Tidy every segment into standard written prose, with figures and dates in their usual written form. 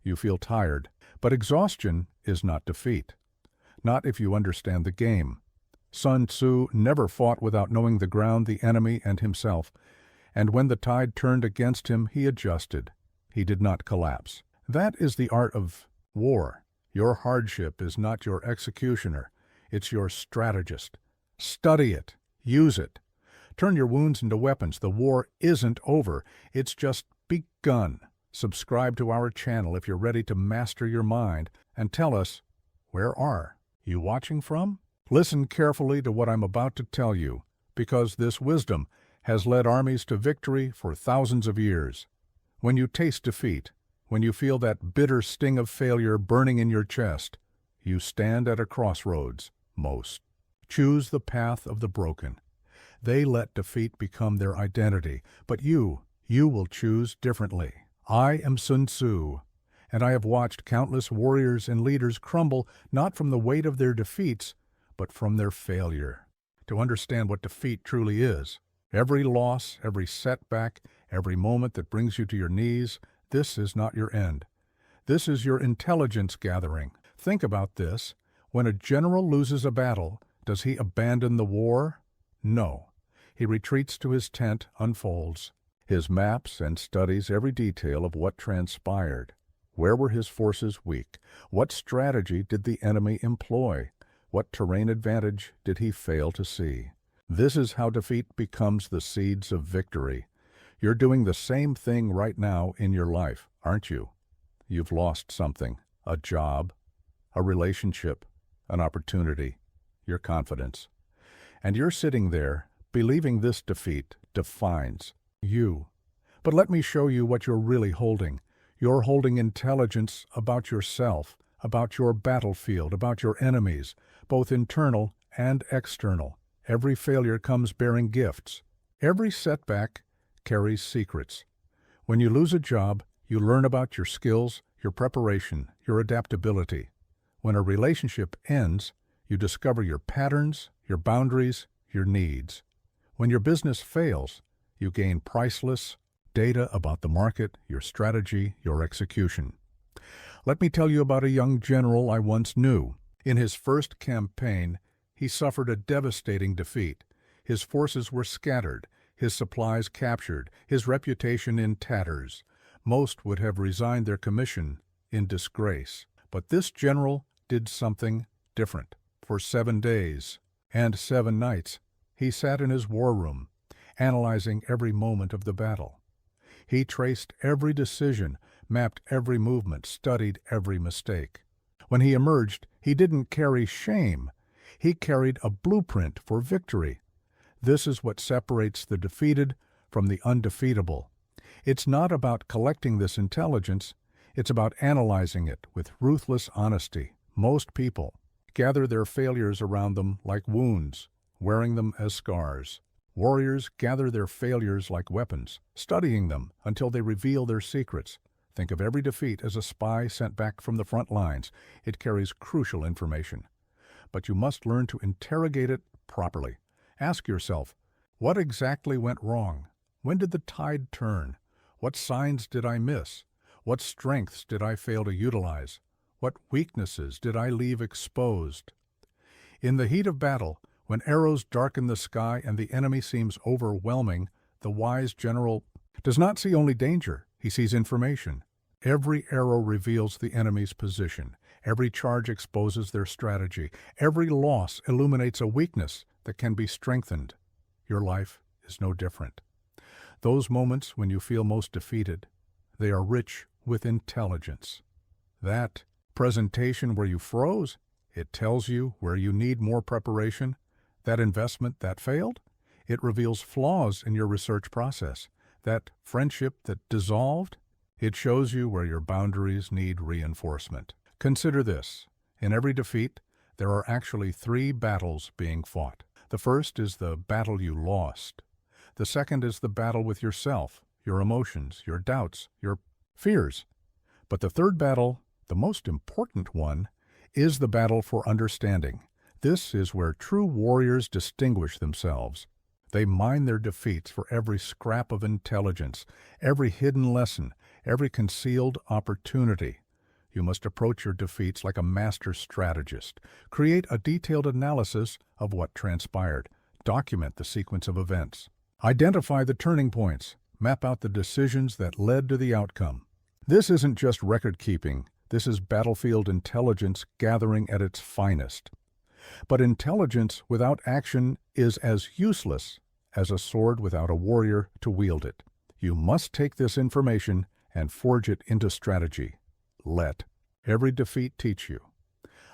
You feel tired, but exhaustion is not defeat. Not if you understand the game. Sun Tzu never fought without knowing the ground, the enemy, and himself, and when the tide turned against him, he adjusted. He did not collapse. That is the art of war. Your hardship is not your executioner, it's your strategist. Study it. Use it. Turn your wounds into weapons. The war isn't over. It's just begun. Subscribe to our channel if you're ready to master your mind, and tell us, where are you watching from? Listen carefully to what I'm about to tell you, because this wisdom has led armies to victory for thousands of years. When you taste defeat, when you feel that bitter sting of failure burning in your chest, you stand at a crossroads. Most choose the path of the broken. They let defeat become their identity, but you will choose differently. I am Sun Tzu, and I have watched countless warriors and leaders crumble not from the weight of their defeats, but from their failure. To understand what defeat truly is, every loss, every setback, every moment that brings you to your knees, this is not your end. This is your intelligence gathering. Think about this. When a general loses a battle, does he abandon the war? No. He retreats to his tent, unfolds his maps, and studies every detail of what transpired. Where were his forces weak? What strategy did the enemy employ? What terrain advantage did he fail to see? This is how defeat becomes the seeds of victory. You're doing the same thing right now in your life, aren't you? You've lost something, a job, a relationship, an opportunity, your confidence. And you're sitting there, believing this defeat defines you. But let me show you what you're really holding. You're holding intelligence about yourself, about your battlefield, about your enemies, both internal and external. Every failure comes bearing gifts. Every setback carries secrets. When you lose a job, you learn about your skills, your preparation, your adaptability. When a relationship ends, you discover your patterns, your boundaries, your needs. When your business fails, you gain priceless data about the market, your strategy, your execution. Let me tell you about a young general I once knew. In his first campaign, he suffered a devastating defeat. His forces were scattered, his supplies captured, his reputation in tatters. Most would have resigned their commission in disgrace. But this general did something different. For 7 days and 7 nights, he sat in his war room, analyzing every moment of the battle. He traced every decision, mapped every movement, studied every mistake. When he emerged, he didn't carry shame. He carried a blueprint for victory. This is what separates the defeated from the undefeatable. It's not about collecting this intelligence, it's about analyzing it with ruthless honesty. Most people gather their failures around them like wounds, wearing them as scars. Warriors gather their failures like weapons, studying them until they reveal their secrets. Think of every defeat as a spy sent back from the front lines. It carries crucial information. But you must learn to interrogate it properly. Ask yourself, what exactly went wrong? When did the tide turn? What signs did I miss? What strengths did I fail to utilize? What weaknesses did I leave exposed? In the heat of battle, when arrows darken the sky and the enemy seems overwhelming, the wise general does not see only danger, he sees information. Every arrow reveals the enemy's position. Every charge exposes their strategy. Every loss illuminates a weakness that can be strengthened. Your life is no different. Those moments when you feel most defeated, they are rich with intelligence. That presentation where you froze, it tells you where you need more preparation. That investment that failed, it reveals flaws in your research process. That friendship that dissolved, it shows you where your boundaries need reinforcement. Consider this. In every defeat, there are actually 3 battles being fought. The first is the battle you lost. The second is the battle with yourself, your emotions, your doubts, your fears. But the third battle, the most important one, is the battle for understanding. This is where true warriors distinguish themselves. They mine their defeats for every scrap of intelligence, every hidden lesson, every concealed opportunity. You must approach your defeats like a master strategist. Create a detailed analysis of what transpired. Document the sequence of events. Identify the turning points. Map out the decisions that led to the outcome. This isn't just record-keeping. This is battlefield intelligence gathering at its finest. But intelligence without action is as useless as a sword without a warrior to wield it. You must take this information and forge it into strategy. Let every defeat teach you.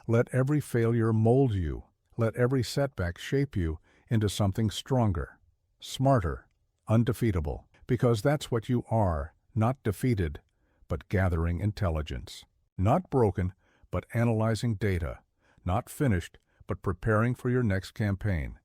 Let every failure mold you. Let every setback shape you into something stronger, smarter, undefeatable. Because that's what you are, not defeated, but gathering intelligence. Not broken, but analyzing data. Not finished, but preparing for your next campaign.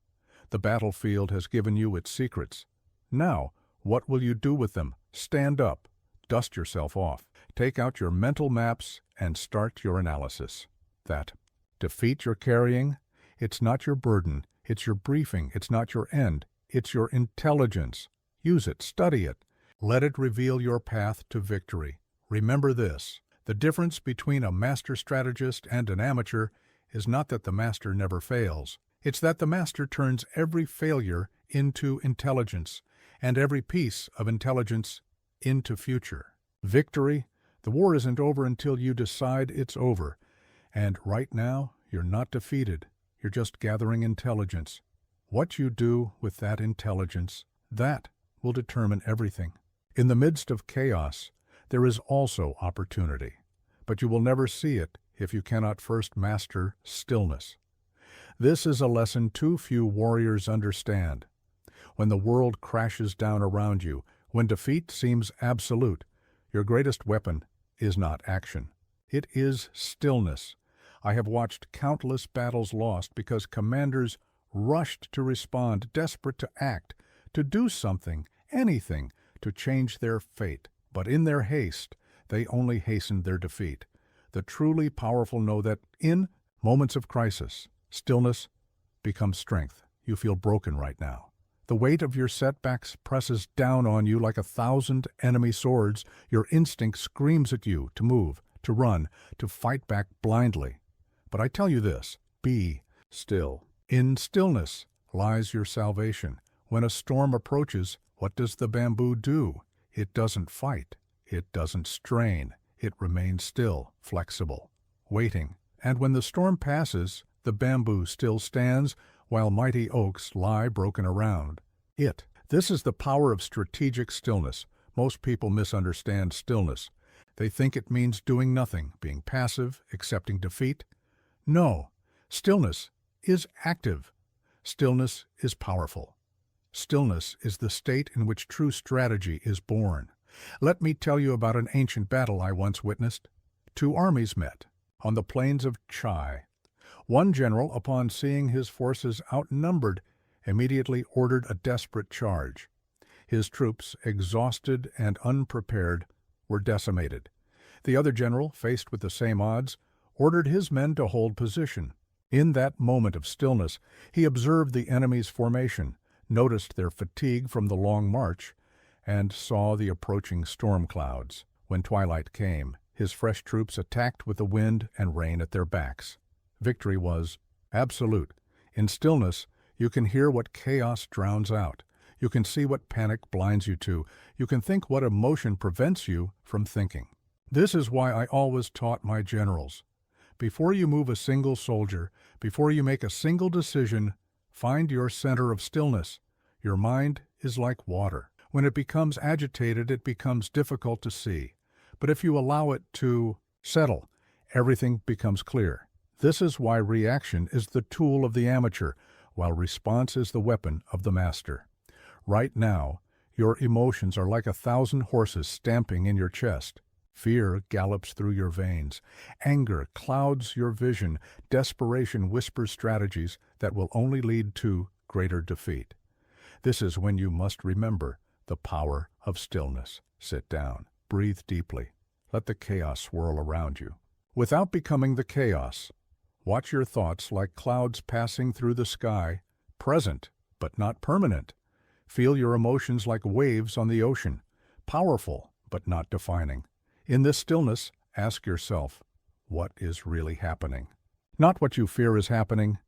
The battlefield has given you its secrets. Now, what will you do with them? Stand up. Dust yourself off. Take out your mental maps and start your analysis. That defeat you're carrying, it's not your burden, it's your briefing, it's not your end, it's your intelligence. Use it, study it. Let it reveal your path to victory. Remember this, the difference between a master strategist and an amateur is not that the master never fails. It's that the master turns every failure into intelligence, and every piece of intelligence into future. Victory, the war isn't over until you decide it's over. And right now, you're not defeated. You're just gathering intelligence. What you do with that intelligence, that will determine everything. In the midst of chaos, there is also opportunity. But you will never see it if you cannot first master stillness. This is a lesson too few warriors understand. When the world crashes down around you, when defeat seems absolute, your greatest weapon is not action. It is stillness. I have watched countless battles lost because commanders rushed to respond, desperate to act, to do something, anything, to change their fate. But in their haste, they only hastened their defeat. The truly powerful know that in moments of crisis, stillness becomes strength. You feel broken right now. The weight of your setbacks presses down on you like 1,000 enemy swords. Your instinct screams at you to move, to run, to fight back blindly. But I tell you this, be still. In stillness lies your salvation. When a storm approaches, what does the bamboo do? It doesn't fight. It doesn't strain. It remains still, flexible, waiting. And when the storm passes, the bamboo still stands, while mighty oaks lie broken around it. This is the power of strategic stillness. Most people misunderstand stillness. They think it means doing nothing, being passive, accepting defeat. No, stillness is active. Stillness is powerful. Stillness is the state in which true strategy is born. Let me tell you about an ancient battle I once witnessed. Two armies met on the plains of Chai. One general, upon seeing his forces outnumbered, immediately ordered a desperate charge. His troops, exhausted and unprepared, were decimated. The other general, faced with the same odds, ordered his men to hold position. In that moment of stillness, he observed the enemy's formation, noticed their fatigue from the long march, and saw the approaching storm clouds. When twilight came, his fresh troops attacked with the wind and rain at their backs. Victory was absolute. In stillness, you can hear what chaos drowns out. You can see what panic blinds you to. You can think what emotion prevents you from thinking. This is why I always taught my generals. Before you move a single soldier, before you make a single decision, find your center of stillness. Your mind is like water. When it becomes agitated, it becomes difficult to see. But if you allow it to settle, everything becomes clear. This is why reaction is the tool of the amateur, while response is the weapon of the master. Right now, your emotions are like 1,000 horses stamping in your chest. Fear gallops through your veins. Anger clouds your vision. Desperation whispers strategies that will only lead to greater defeat. This is when you must remember the power of stillness. Sit down. Breathe deeply. Let the chaos swirl around you. Without becoming the chaos, watch your thoughts like clouds passing through the sky, present but not permanent. Feel your emotions like waves on the ocean, powerful but not defining. In this stillness, Ask yourself, what is really happening? Not what you fear is happening,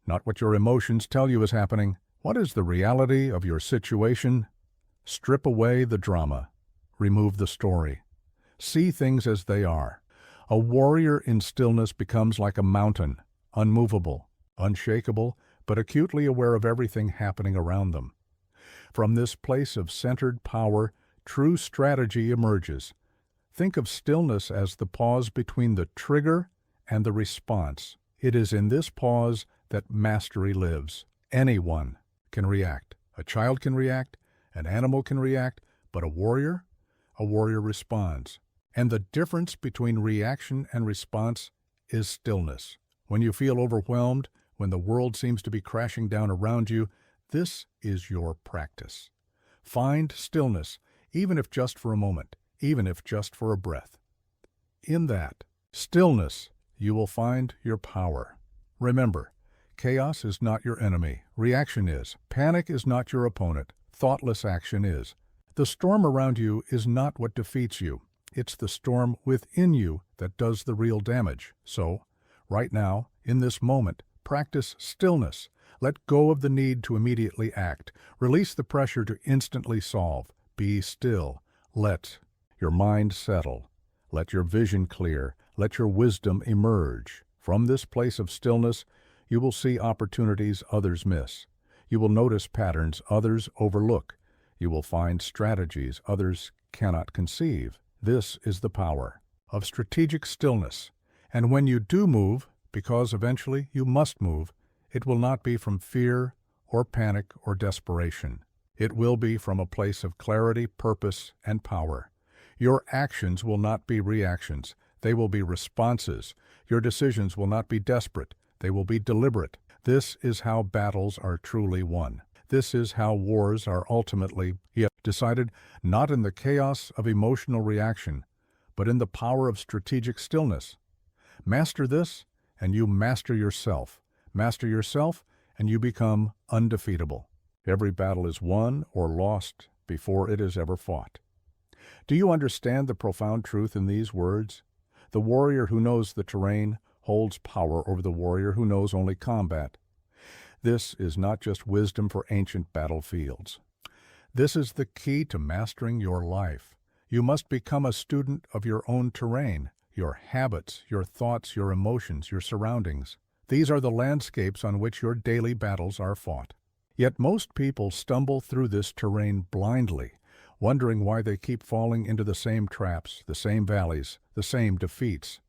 not what your emotions tell you is happening. What is the reality of your situation? Strip away the drama. Remove the story. See things as they are. A warrior in stillness becomes like a mountain, unmovable, unshakable, but acutely aware of everything happening around them. From this place of centered power, true strategy emerges. Think of stillness as the pause between the trigger and the response. It is in this pause that mastery lives. Anyone can react. A child can react, an animal can react, but a warrior responds. And the difference between reaction and response is stillness. When you feel overwhelmed, when the world seems to be crashing down around you, this is your practice. Find stillness, even if just for a moment, even if just for a breath. In that stillness, you will find your power. Remember, chaos is not your enemy. Reaction is. Panic is not your opponent. Thoughtless action is. The storm around you is not what defeats you. It's the storm within you that does the real damage. So, right now, in this moment, practice stillness. Let go of the need to immediately act. Release the pressure to instantly solve. Be still. Let your mind settle. Let your vision clear. Let your wisdom emerge. From this place of stillness, you will see opportunities others miss. You will notice patterns others overlook. You will find strategies others cannot conceive. This is the power of strategic stillness. And when you do move, because eventually you must move, it will not be from fear or panic or desperation. It will be from a place of clarity, purpose, and power. Your actions will not be reactions. They will be responses. Your decisions will not be desperate. They will be deliberate. This is how battles are truly won. This is how wars are ultimately decided, not in the chaos of emotional reaction, but in the power of strategic stillness. Master this, and you master yourself. Master yourself, and you become undefeatable. Every battle is won or lost before it is ever fought. Do you understand the profound truth in these words? The warrior who knows the terrain holds power over the warrior who knows only combat. This is not just wisdom for ancient battlefields. This is the key to mastering your life. You must become a student of your own terrain, your habits, your thoughts, your emotions, your surroundings. These are the landscapes on which your daily battles are fought. Yet most people stumble through this terrain blindly, wondering why they keep falling into the same traps, the same valleys, the same defeats.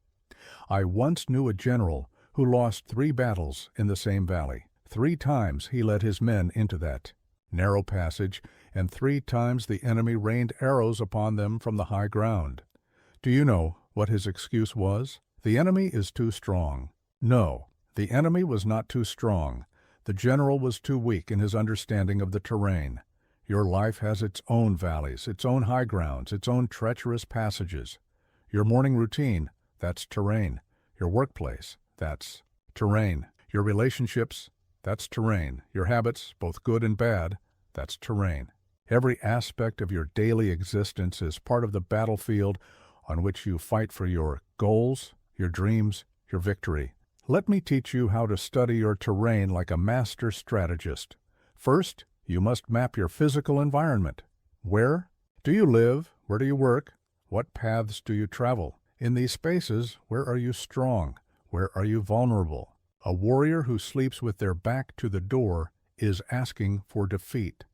I once knew a general who lost 3 battles in the same valley. 3 times he led his men into that narrow passage, and 3 times the enemy rained arrows upon them from the high ground. Do you know what his excuse was? The enemy is too strong. No, the enemy was not too strong. The general was too weak in his understanding of the terrain. Your life has its own valleys, its own high grounds, its own treacherous passages. Your morning routine, that's terrain. Your workplace, that's terrain. Your relationships, that's terrain. Your habits, both good and bad, that's terrain. Every aspect of your daily existence is part of the battlefield on which you fight for your goals, your dreams, your victory. Let me teach you how to study your terrain like a master strategist. First, you must map your physical environment. Where do you live? Where do you work? What paths do you travel? In these spaces, where are you strong? Where are you vulnerable? A warrior who sleeps with their back to the door is asking for defeat.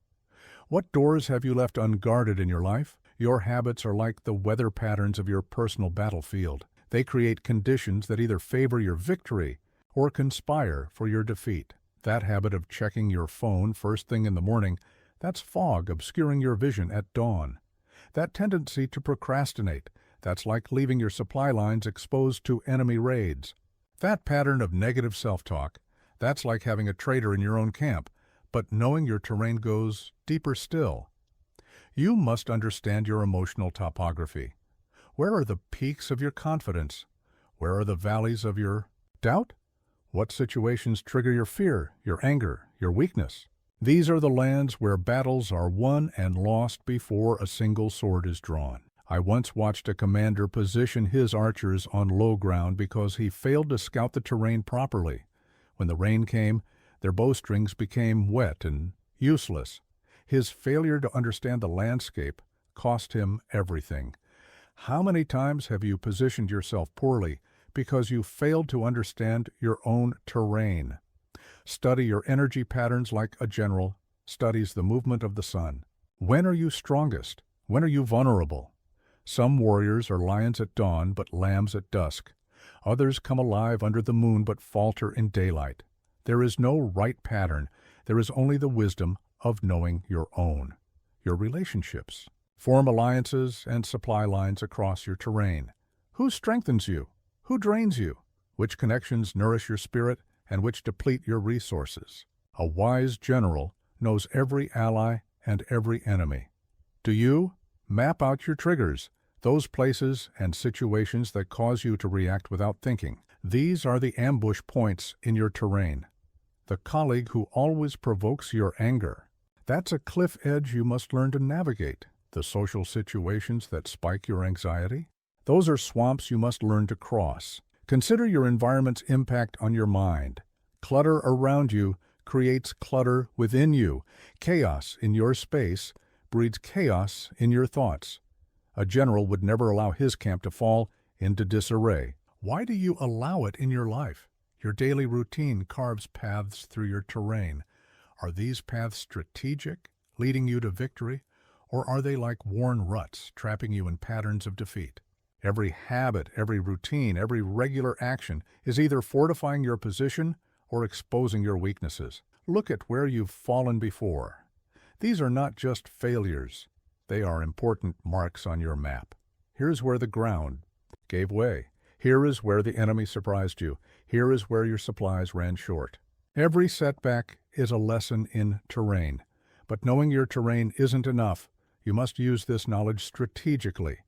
What doors have you left unguarded in your life? Your habits are like the weather patterns of your personal battlefield. They create conditions that either favor your victory or conspire for your defeat. That habit of checking your phone first thing in the morning, that's fog obscuring your vision at dawn. That tendency to procrastinate, that's like leaving your supply lines exposed to enemy raids. That pattern of negative self-talk, that's like having a traitor in your own camp, but knowing your terrain goes deeper still. You must understand your emotional topography. Where are the peaks of your confidence? Where are the valleys of your doubt? What situations trigger your fear, your anger, your weakness? These are the lands where battles are won and lost before a single sword is drawn. I once watched a commander position his archers on low ground because he failed to scout the terrain properly. When the rain came, their bowstrings became wet and useless. His failure to understand the landscape cost him everything. How many times have you positioned yourself poorly because you failed to understand your own terrain? Study your energy patterns like a general studies the movement of the sun. When are you strongest? When are you vulnerable? Some warriors are lions at dawn but lambs at dusk. Others come alive under the moon but falter in daylight. There is no right pattern. There is only the wisdom of knowing your own. Your relationships. Form alliances and supply lines across your terrain. Who strengthens you? Who drains you? Which connections nourish your spirit and which deplete your resources? A wise general knows every ally and every enemy. Do you? Map out your triggers, those places and situations that cause you to react without thinking. These are the ambush points in your terrain. The colleague who always provokes your anger. That's a cliff edge you must learn to navigate. The social situations that spike your anxiety. Those are swamps you must learn to cross. Consider your environment's impact on your mind. Clutter around you creates clutter within you. Chaos in your space breeds chaos in your thoughts. A general would never allow his camp to fall into disarray. Why do you allow it in your life? Your daily routine carves paths through your terrain. Are these paths strategic, leading you to victory, or are they like worn ruts, trapping you in patterns of defeat? Every habit, every routine, every regular action is either fortifying your position or exposing your weaknesses. Look at where you've fallen before. These are not just failures. They are important marks on your map. Here's where the ground gave way. Here is where the enemy surprised you. Here is where your supplies ran short. Every setback is a lesson in terrain. But knowing your terrain isn't enough. You must use this knowledge strategically.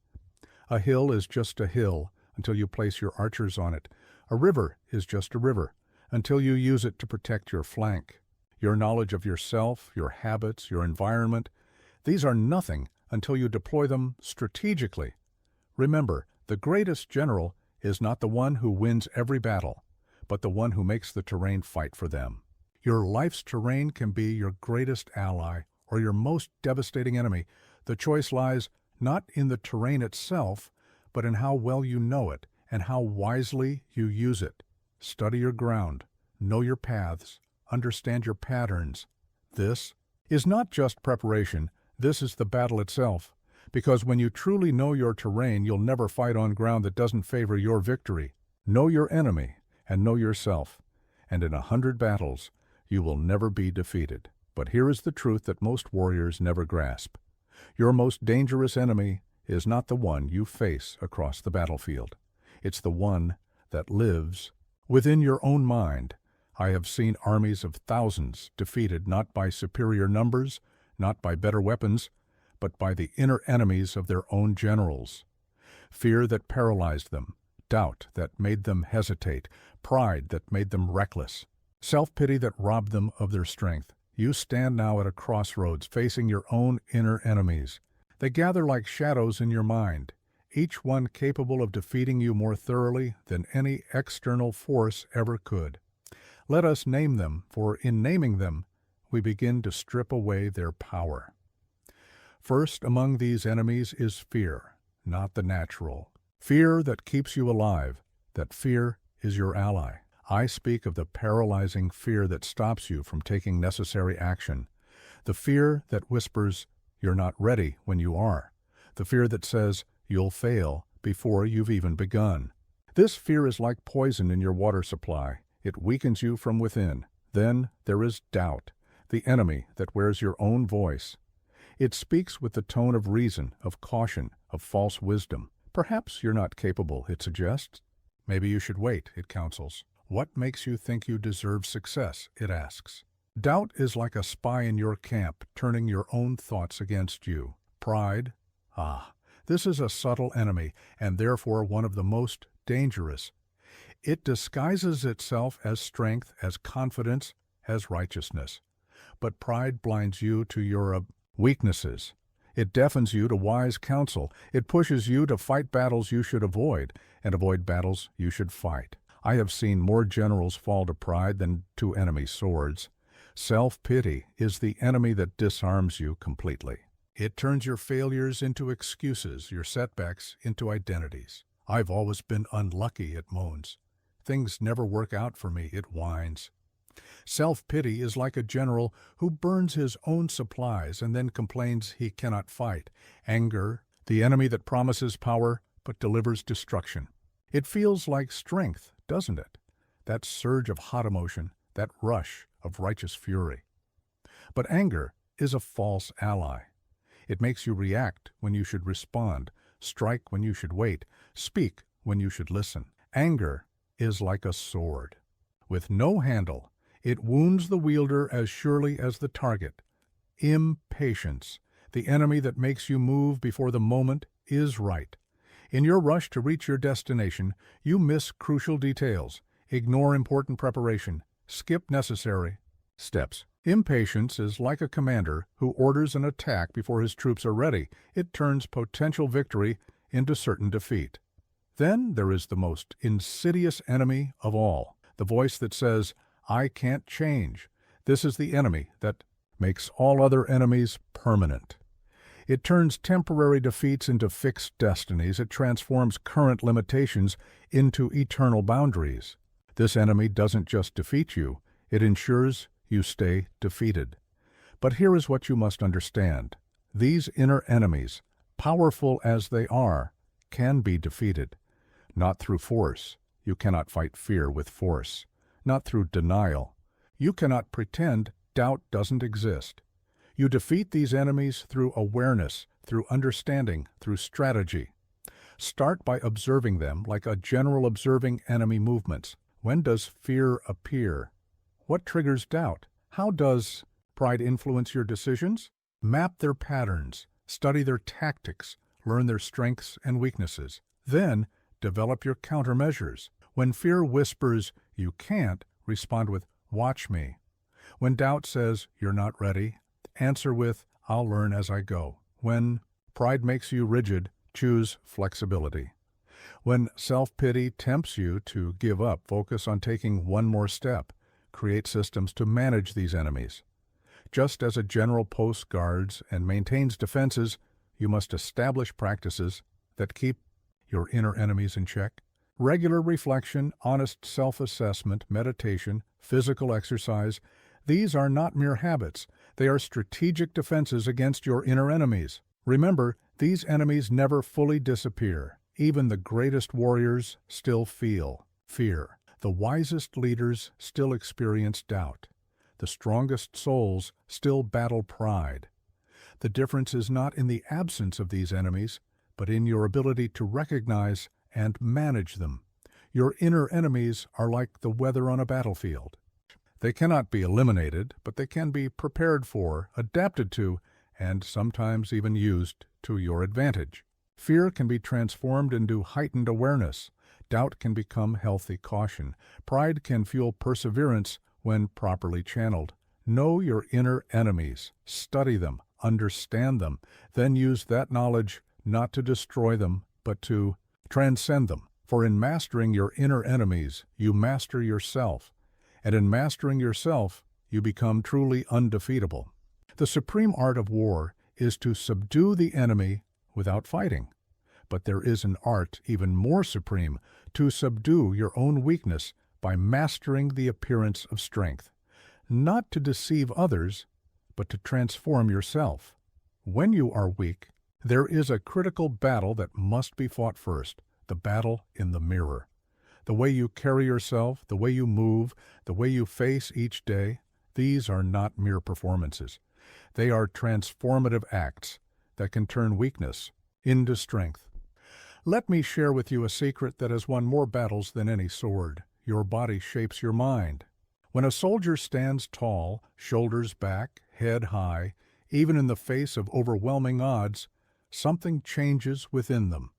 A hill is just a hill until you place your archers on it. A river is just a river until you use it to protect your flank. Your knowledge of yourself, your habits, your environment, these are nothing until you deploy them strategically. Remember, the greatest general is not the one who wins every battle, but the one who makes the terrain fight for them. Your life's terrain can be your greatest ally or your most devastating enemy. The choice lies not in the terrain itself, but in how well you know it and how wisely you use it. Study your ground, know your paths, understand your patterns. This is not just preparation, this is the battle itself. Because when you truly know your terrain, you'll never fight on ground that doesn't favor your victory. Know your enemy and know yourself, and in 100 battles, you will never be defeated. But here is the truth that most warriors never grasp. Your most dangerous enemy is not the one you face across the battlefield. It's the one that lives within your own mind. I have seen armies of thousands defeated not by superior numbers, not by better weapons, but by the inner enemies of their own generals. Fear that paralyzed them, doubt that made them hesitate, pride that made them reckless, self-pity that robbed them of their strength. You stand now at a crossroads facing your own inner enemies. They gather like shadows in your mind, each one capable of defeating you more thoroughly than any external force ever could. Let us name them, for in naming them, we begin to strip away their power. First among these enemies is fear, not the natural. Fear that keeps you alive, that fear is your ally. I speak of the paralyzing fear that stops you from taking necessary action. The fear that whispers, you're not ready when you are. The fear that says, you'll fail before you've even begun. This fear is like poison in your water supply. It weakens you from within. Then there is doubt, the enemy that wears your own voice. It speaks with the tone of reason, of caution, of false wisdom. Perhaps you're not capable, it suggests. Maybe you should wait, it counsels. What makes you think you deserve success, it asks. Doubt is like a spy in your camp, turning your own thoughts against you. Pride, this is a subtle enemy, and therefore one of the most dangerous. It disguises itself as strength, as confidence, as righteousness. But pride blinds you to your weaknesses. It deafens you to wise counsel. It pushes you to fight battles you should avoid, and avoid battles you should fight. I have seen more generals fall to pride than to enemy swords. Self-pity is the enemy that disarms you completely. It turns your failures into excuses, your setbacks into identities. I've always been unlucky, it moans. Things never work out for me, it whines. Self-pity is like a general who burns his own supplies and then complains he cannot fight. Anger, the enemy that promises power but delivers destruction. It feels like strength, doesn't it? That surge of hot emotion, that rush of righteous fury. But anger is a false ally. It makes you react when you should respond, strike when you should wait, speak when you should listen. Anger is like a sword. With no handle, it wounds the wielder as surely as the target. Impatience, the enemy that makes you move before the moment is right. In your rush to reach your destination, you miss crucial details, ignore important preparation, skip necessary steps. Impatience is like a commander who orders an attack before his troops are ready. It turns potential victory into certain defeat. Then there is the most insidious enemy of all, the voice that says, "I can't change." This is the enemy that makes all other enemies permanent. It turns temporary defeats into fixed destinies. It transforms current limitations into eternal boundaries. This enemy doesn't just defeat you, it ensures you stay defeated. But here is what you must understand. These inner enemies, powerful as they are, can be defeated. Not through force. You cannot fight fear with force. Not through denial. You cannot pretend doubt doesn't exist. You defeat these enemies through awareness, through understanding, through strategy. Start by observing them like a general observing enemy movements. When does fear appear? What triggers doubt? How does pride influence your decisions? Map their patterns, study their tactics, learn their strengths and weaknesses. Then, develop your countermeasures. When fear whispers, "You can't," respond with, "Watch me." When doubt says, "You're not ready," answer with, "I'll learn as I go." When pride makes you rigid, choose flexibility. When self-pity tempts you to give up, focus on taking one more step. Create systems to manage these enemies. Just as a general posts guards and maintains defenses, you must establish practices that keep your inner enemies in check. Regular reflection, honest self-assessment, meditation, physical exercise, these are not mere habits. They are strategic defenses against your inner enemies. Remember, these enemies never fully disappear. Even the greatest warriors still feel fear. The wisest leaders still experience doubt. The strongest souls still battle pride. The difference is not in the absence of these enemies, but in your ability to recognize and manage them. Your inner enemies are like the weather on a battlefield. They cannot be eliminated, but they can be prepared for, adapted to, and sometimes even used to your advantage. Fear can be transformed into heightened awareness. Doubt can become healthy caution. Pride can fuel perseverance when properly channeled. Know your inner enemies. Study them. Understand them. Then use that knowledge not to destroy them, but to transcend them. For in mastering your inner enemies, you master yourself. And in mastering yourself, you become truly undefeatable. The supreme art of war is to subdue the enemy without fighting. But there is an art even more supreme, to subdue your own weakness by mastering the appearance of strength. Not to deceive others, but to transform yourself. When you are weak, there is a critical battle that must be fought first, the battle in the mirror. The way you carry yourself, the way you move, the way you face each day, these are not mere performances. They are transformative acts that can turn weakness into strength. Let me share with you a secret that has won more battles than any sword. Your body shapes your mind. When a soldier stands tall, shoulders back, head high, even in the face of overwhelming odds, something changes within them.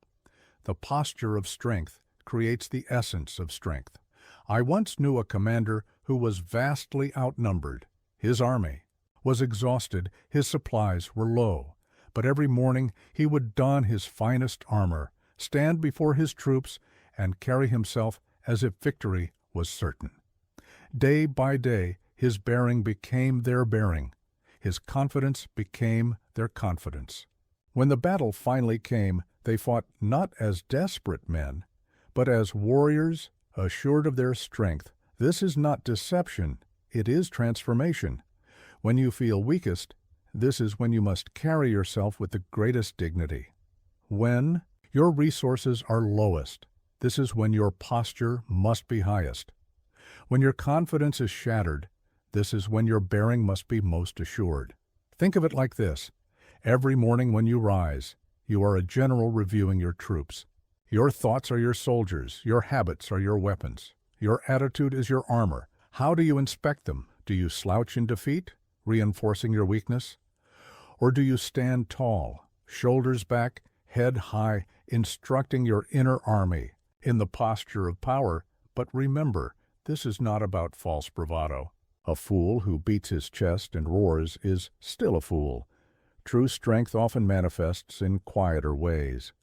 The posture of strength creates the essence of strength. I once knew a commander who was vastly outnumbered. His army was exhausted, his supplies were low, but every morning he would don his finest armor, stand before his troops, and carry himself as if victory was certain. Day by day, his bearing became their bearing. His confidence became their confidence. When the battle finally came, they fought not as desperate men, but as warriors assured of their strength. This is not deception, it is transformation. When you feel weakest, this is when you must carry yourself with the greatest dignity. When your resources are lowest, this is when your posture must be highest. When your confidence is shattered, this is when your bearing must be most assured. Think of it like this. Every morning when you rise, you are a general reviewing your troops. Your thoughts are your soldiers, your habits are your weapons. Your attitude is your armor. How do you inspect them? Do you slouch in defeat, reinforcing your weakness? Or do you stand tall, shoulders back, head high, instructing your inner army in the posture of power? But remember, this is not about false bravado. A fool who beats his chest and roars is still a fool. True strength often manifests in quieter ways.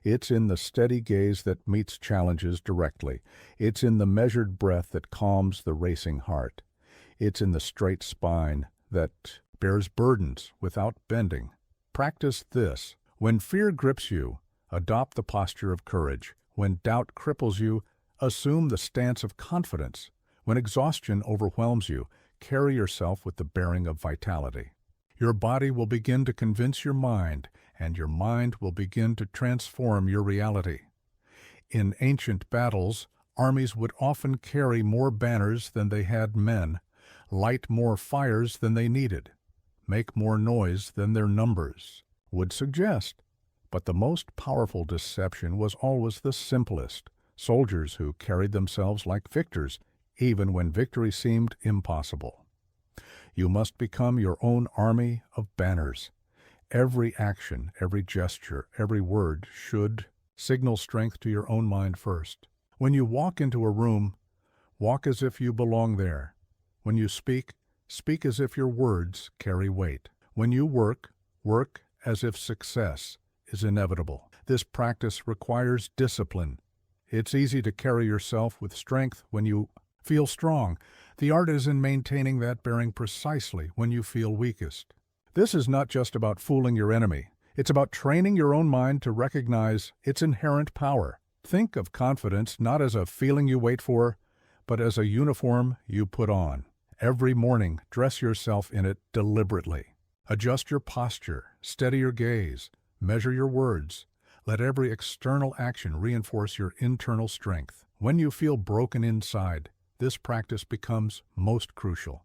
It's in the steady gaze that meets challenges directly. It's in the measured breath that calms the racing heart. It's in the straight spine that bears burdens without bending. Practice this. When fear grips you, adopt the posture of courage. When doubt cripples you, assume the stance of confidence. When exhaustion overwhelms you, carry yourself with the bearing of vitality. Your body will begin to convince your mind, and your mind will begin to transform your reality. In ancient battles, armies would often carry more banners than they had men, light more fires than they needed, make more noise than their numbers would suggest. But the most powerful deception was always the simplest. Soldiers who carried themselves like victors, even when victory seemed impossible. You must become your own army of banners. Every action, every gesture, every word should signal strength to your own mind first. When you walk into a room, walk as if you belong there. When you speak, speak as if your words carry weight. When you work, work as if success is inevitable. This practice requires discipline. It's easy to carry yourself with strength when you feel strong. The art is in maintaining that bearing precisely when you feel weakest. This is not just about fooling your enemy. It's about training your own mind to recognize its inherent power. Think of confidence not as a feeling you wait for, but as a uniform you put on. Every morning, dress yourself in it deliberately. Adjust your posture, steady your gaze, measure your words. Let every external action reinforce your internal strength. When you feel broken inside, this practice becomes most crucial.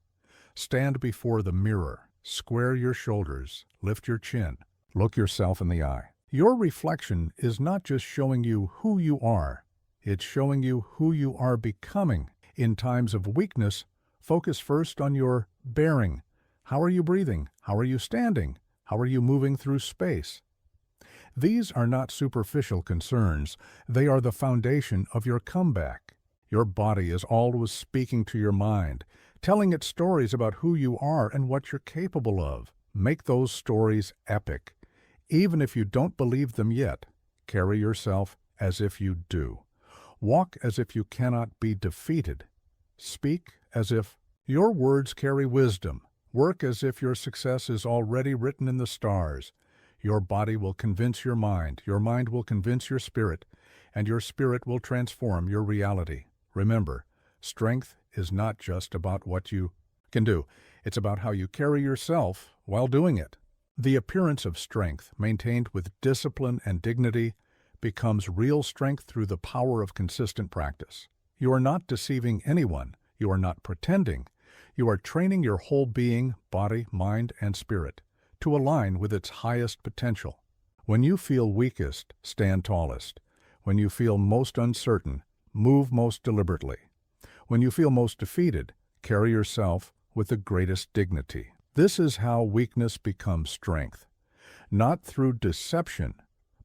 Stand before the mirror, square your shoulders, lift your chin, look yourself in the eye. Your reflection is not just showing you who you are, it's showing you who you are becoming. In times of weakness, focus first on your bearing. How are you breathing? How are you standing? How are you moving through space? These are not superficial concerns, they are the foundation of your comeback. Your body is always speaking to your mind, telling it stories about who you are and what you're capable of. Make those stories epic. Even if you don't believe them yet, carry yourself as if you do. Walk as if you cannot be defeated. Speak as if your words carry wisdom. Work as if your success is already written in the stars. Your body will convince your mind will convince your spirit, and your spirit will transform your reality. Remember, strength is not just about what you can do. It's about how you carry yourself while doing it. The appearance of strength, maintained with discipline and dignity, becomes real strength through the power of consistent practice. You are not deceiving anyone. You are not pretending. You are training your whole being, body, mind, and spirit to align with its highest potential. When you feel weakest, stand tallest. When you feel most uncertain, move most deliberately. When you feel most defeated, carry yourself with the greatest dignity. This is how weakness becomes strength. Not through deception,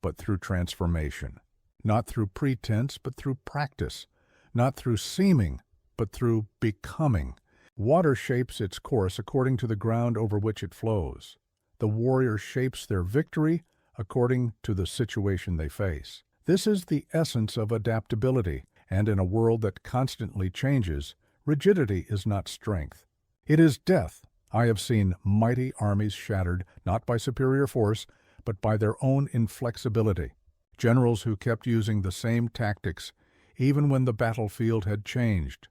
but through transformation. Not through pretense, but through practice. Not through seeming, but through becoming. Water shapes its course according to the ground over which it flows. the warrior shapes their victory according to the situation they face. This is the essence of adaptability, and in a world that constantly changes, rigidity is not strength. It is death. I have seen mighty armies shattered not by superior force, but by their own inflexibility. Generals who kept using the same tactics even when the battlefield had changed.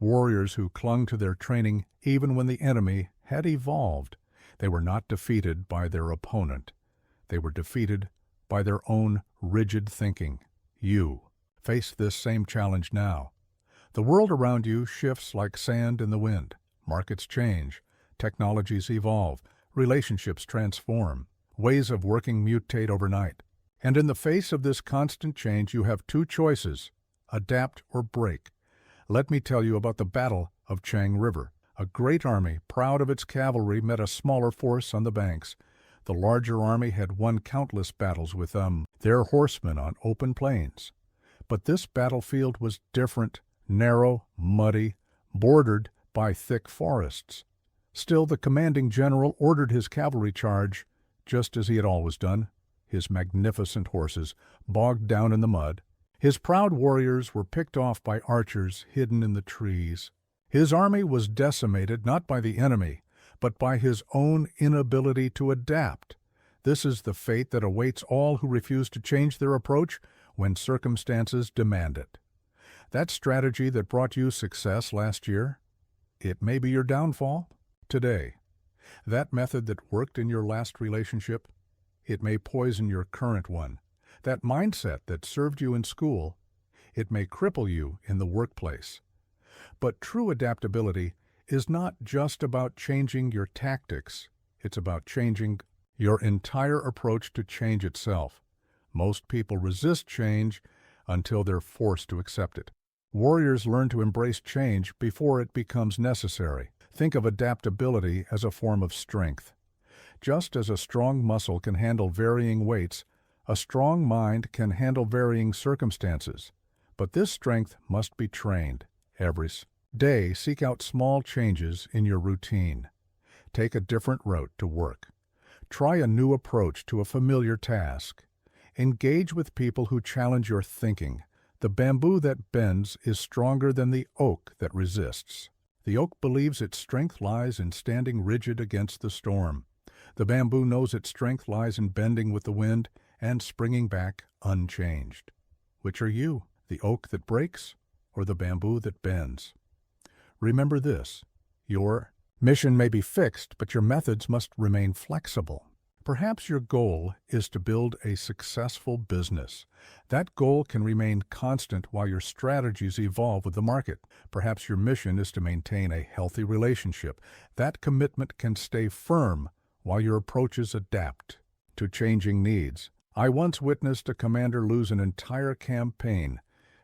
Warriors who clung to their training even when the enemy had evolved. They were not defeated by their opponent. They were defeated by their own rigid thinking. You face this same challenge now. The world around you shifts like sand in the wind. Markets change. Technologies evolve. Relationships transform. Ways of working mutate overnight. And in the face of this constant change, you have two choices: adapt or break. Let me tell you about the Battle of Chang River. A great army, proud of its cavalry, met a smaller force on the banks. The larger army had won countless battles with their horsemen on open plains. But this battlefield was different, narrow, muddy, bordered by thick forests. Still, the commanding general ordered his cavalry charge, just as he had always done. His magnificent horses bogged down in the mud. His proud warriors were picked off by archers hidden in the trees. His army was decimated not by the enemy, but by his own inability to adapt. This is the fate that awaits all who refuse to change their approach when circumstances demand it. That strategy that brought you success last year, it may be your downfall today. That method that worked in your last relationship, it may poison your current one. That mindset that served you in school, it may cripple you in the workplace. But true adaptability is not just about changing your tactics. It's about changing your entire approach to change itself. Most people resist change until they're forced to accept it. Warriors learn to embrace change before it becomes necessary. Think of adaptability as a form of strength. Just as a strong muscle can handle varying weights, a strong mind can handle varying circumstances. But this strength must be trained. Every day, seek out small changes in your routine. Take a different route to work. Try a new approach to a familiar task. Engage with people who challenge your thinking. The bamboo that bends is stronger than the oak that resists. The oak believes its strength lies in standing rigid against the storm. The bamboo knows its strength lies in bending with the wind and springing back unchanged. Which are you, the oak that breaks or the bamboo that bends? Remember this: your mission may be fixed, but your methods must remain flexible. Perhaps your goal is to build a successful business. That goal can remain constant while your strategies evolve with the market. Perhaps your mission is to maintain a healthy relationship. That commitment can stay firm while your approaches adapt to changing needs. I once witnessed a commander lose an entire campaign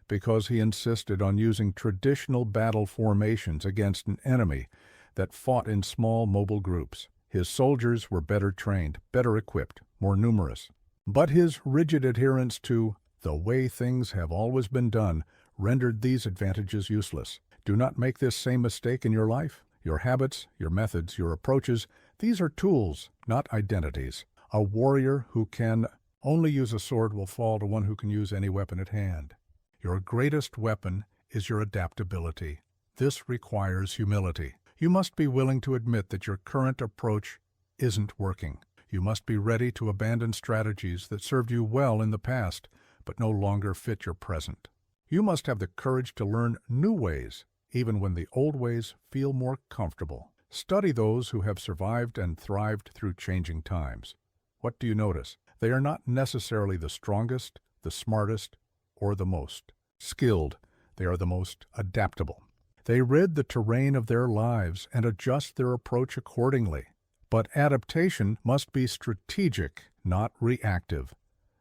because he insisted on using traditional battle formations against an enemy that fought in small mobile groups. His soldiers were better trained, better equipped, more numerous. But his rigid adherence to the way things have always been done rendered these advantages useless. Do not make this same mistake in your life. Your habits, your methods, your approaches, these are tools, not identities. A warrior who can only use a sword will fall to one who can use any weapon at hand. Your greatest weapon is your adaptability. This requires humility. You must be willing to admit that your current approach isn't working. You must be ready to abandon strategies that served you well in the past, but no longer fit your present. You must have the courage to learn new ways, even when the old ways feel more comfortable. Study those who have survived and thrived through changing times. What do you notice? They are not necessarily the strongest, the smartest, or the most skilled. They are the most adaptable. They rid the terrain of their lives and adjust their approach accordingly. But adaptation must be strategic, not reactive.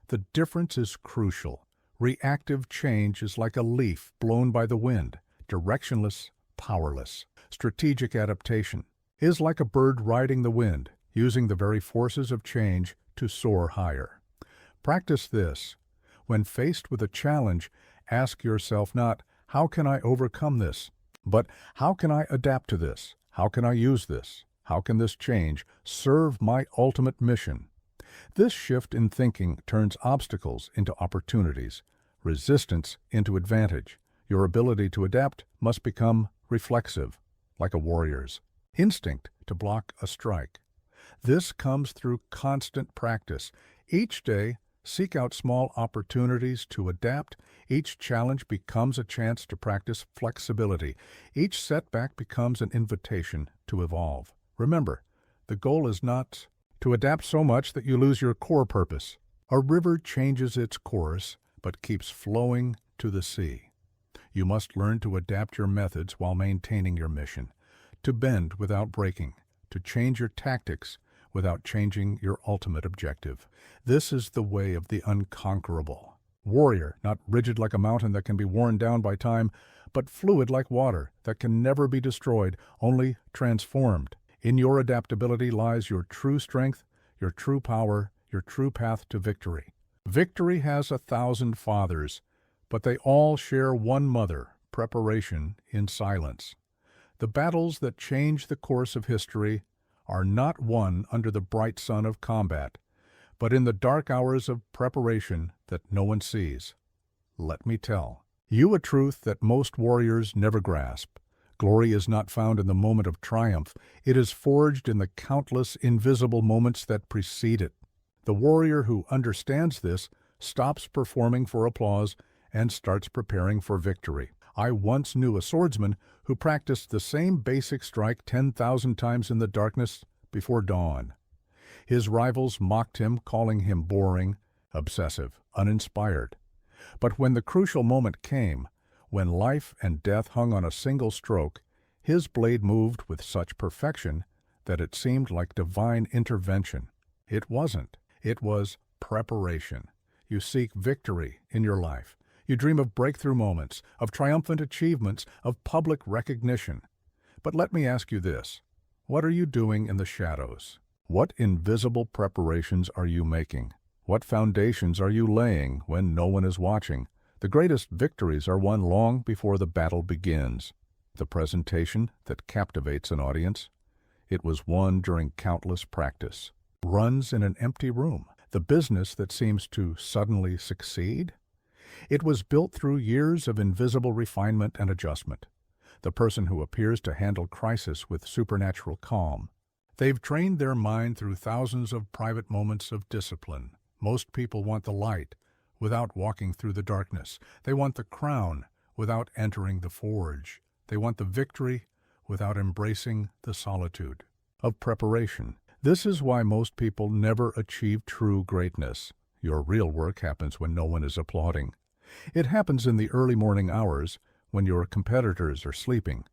The difference is crucial. Reactive change is like a leaf blown by the wind, directionless, powerless. Strategic adaptation is like a bird riding the wind, using the very forces of change to soar higher. Practice this. When faced with a challenge, ask yourself not, "How can I overcome this?" but "How can I adapt to this? How can I use this? How can this change serve my ultimate mission? This shift in thinking turns obstacles into opportunities, resistance into advantage. Your ability to adapt must become reflexive, like a warrior's instinct to block a strike. This comes through constant practice. Each day, seek out small opportunities to adapt. Each challenge becomes a chance to practice flexibility. Each setback becomes an invitation to evolve. Remember, the goal is not to adapt so much that you lose your core purpose. A river changes its course, but keeps flowing to the sea. You must learn to adapt your methods while maintaining your mission, to bend without breaking, to change your tactics without changing your ultimate objective. This is the way of the unconquerable. Warrior, not rigid like a mountain that can be worn down by time, but fluid like water that can never be destroyed, only transformed. In your adaptability lies your true strength, your true power, your true path to victory. Victory has 1,000 fathers, but they all share one mother, preparation in silence. The battles that change the course of history are not won under the bright sun of combat, but in the dark hours of preparation that no one sees. Let me tell you a truth that most warriors never grasp. Glory is not found in the moment of triumph. It is forged in the countless invisible moments that precede it. The warrior who understands this stops performing for applause and starts preparing for victory. I once knew a swordsman who practiced the same basic strike 10,000 times in the darkness before dawn. His rivals mocked him, calling him boring, obsessive, uninspired. But when the crucial moment came, when life and death hung on a single stroke, his blade moved with such perfection that it seemed like divine intervention. It wasn't. It was preparation. You seek victory in your life. You dream of breakthrough moments, of triumphant achievements, of public recognition. But let me ask you this. What are you doing in the shadows? What invisible preparations are you making? What foundations are you laying when no one is watching? The greatest victories are won long before the battle begins. The presentation that captivates an audience, it was won during countless practice. Runs in an empty room. The business that seems to suddenly succeed, it was built through years of invisible refinement and adjustment. The person who appears to handle crisis with supernatural calm. They've trained their mind through thousands of private moments of discipline. Most people want the light without walking through the darkness. They want the crown without entering the forge. They want the victory without embracing the solitude of preparation. This is why most people never achieve true greatness. Your real work happens when no one is applauding. It happens in the early morning hours when your competitors are sleeping.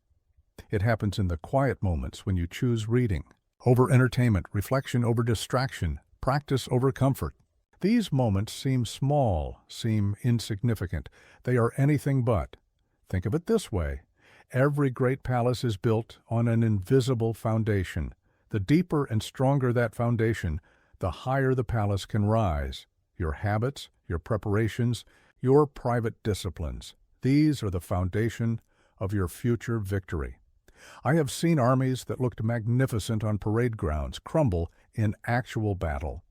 It happens in the quiet moments when you choose reading over entertainment, reflection over distraction, practice over comfort. These moments seem small, seem insignificant. They are anything but. Think of it this way. Every great palace is built on an invisible foundation. The deeper and stronger that foundation, the higher the palace can rise. Your habits, your preparations, your private disciplines. These are the foundation of your future victory. I have seen armies that looked magnificent on parade grounds crumble in actual battle.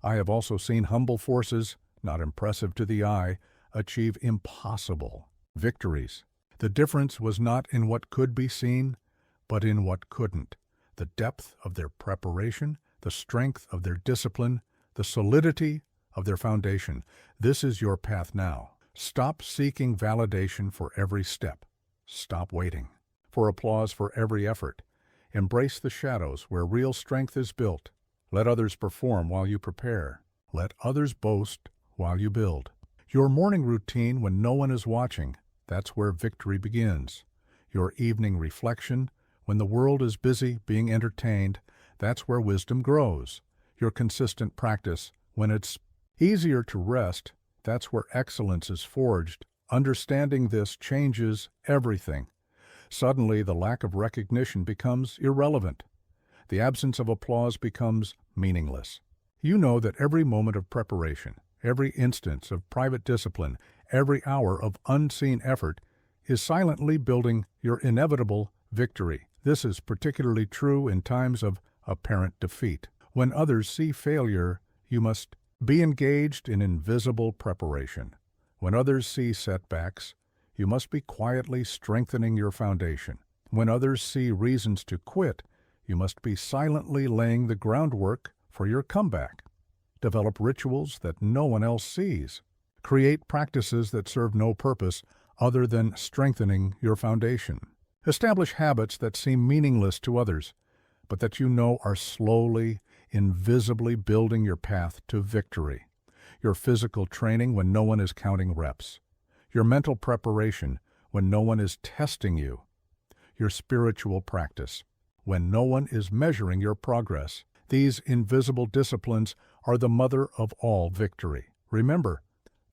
I have also seen humble forces, not impressive to the eye, achieve impossible victories. The difference was not in what could be seen, but in what couldn't. The depth of their preparation, the strength of their discipline, the solidity of their foundation. This is your path now. Stop seeking validation for every step. Stop waiting for applause for every effort. Embrace the shadows where real strength is built. Let others perform while you prepare. Let others boast while you build. Your morning routine when no one is watching, that's where victory begins. Your evening reflection when the world is busy being entertained, that's where wisdom grows. Your consistent practice when it's easier to rest, that's where excellence is forged. Understanding this changes everything. Suddenly, the lack of recognition becomes irrelevant. The absence of applause becomes meaningless. You know that every moment of preparation, every instance of private discipline, every hour of unseen effort is silently building your inevitable victory. This is particularly true in times of apparent defeat. When others see failure, you must be engaged in invisible preparation. When others see setbacks, you must be quietly strengthening your foundation. When others see reasons to quit, you must be silently laying the groundwork for your comeback. Develop rituals that no one else sees. Create practices that serve no purpose other than strengthening your foundation. Establish habits that seem meaningless to others, but that you know are slowly, invisibly building your path to victory. Your physical training when no one is counting reps. Your mental preparation when no one is testing you. Your spiritual practice when no one is measuring your progress. These invisible disciplines are the mother of all victory. Remember,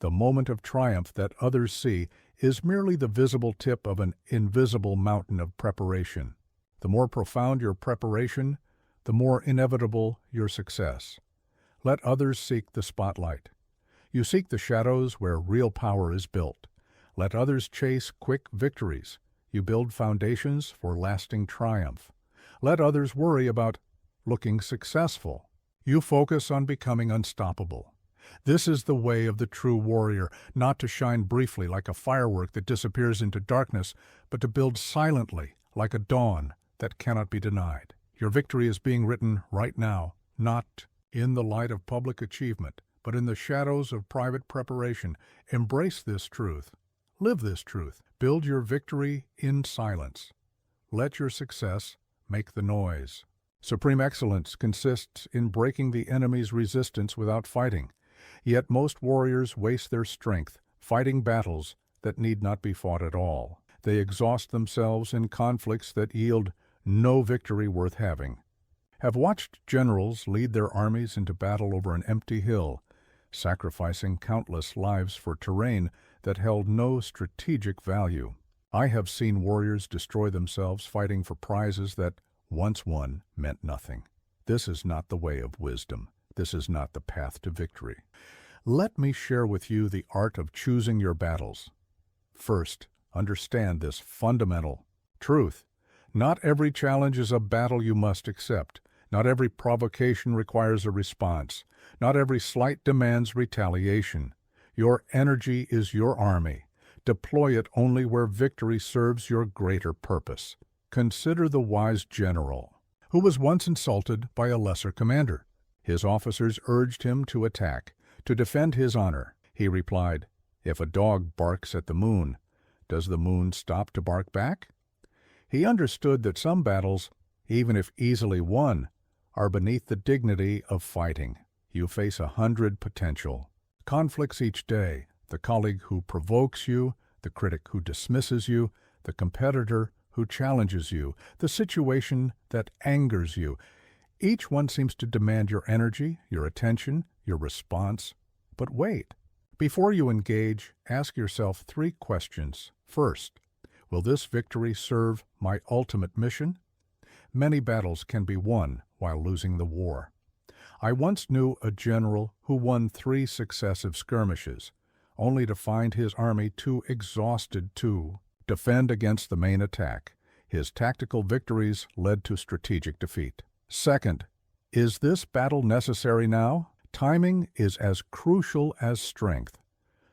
the moment of triumph that others see is merely the visible tip of an invisible mountain of preparation. The more profound your preparation, the more inevitable your success. Let others seek the spotlight. You seek the shadows where real power is built. Let others chase quick victories. You build foundations for lasting triumph. Let others worry about looking successful. You focus on becoming unstoppable. This is the way of the true warrior, not to shine briefly like a firework that disappears into darkness, but to build silently like a dawn that cannot be denied. Your victory is being written right now, not in the light of public achievement, but in the shadows of private preparation. Embrace this truth. Live this truth. Build your victory in silence. Let your success make the noise. Supreme excellence consists in breaking the enemy's resistance without fighting. Yet most warriors waste their strength fighting battles that need not be fought at all. They exhaust themselves in conflicts that yield no victory worth having. Have watched generals lead their armies into battle over an empty hill, sacrificing countless lives for terrain that held no strategic value. I have seen warriors destroy themselves fighting for prizes that, once won, meant nothing. This is not the way of wisdom. This is not the path to victory. Let me share with you the art of choosing your battles. First, understand this fundamental truth. Not every challenge is a battle you must accept. Not every provocation requires a response. Not every slight demands retaliation. Your energy is your army. Deploy it only where victory serves your greater purpose. Consider the wise general, who was once insulted by a lesser commander. His officers urged him to attack, to defend his honor. He replied, "If a dog barks at the moon, does the moon stop to bark back?" He understood that some battles, even if easily won, are beneath the dignity of fighting. You face 100 potential conflicts each day: the colleague who provokes you, the critic who dismisses you, the competitor who challenges you, the situation that angers you. Each one seems to demand your energy, your attention, your response. But wait. Before you engage, ask yourself 3 questions. First, will this victory serve my ultimate mission? Many battles can be won while losing the war. I once knew a general who won 3 successive skirmishes, only to find his army too exhausted to defend against the main attack. His tactical victories led to strategic defeat. Second, is this battle necessary now? Timing is as crucial as strength.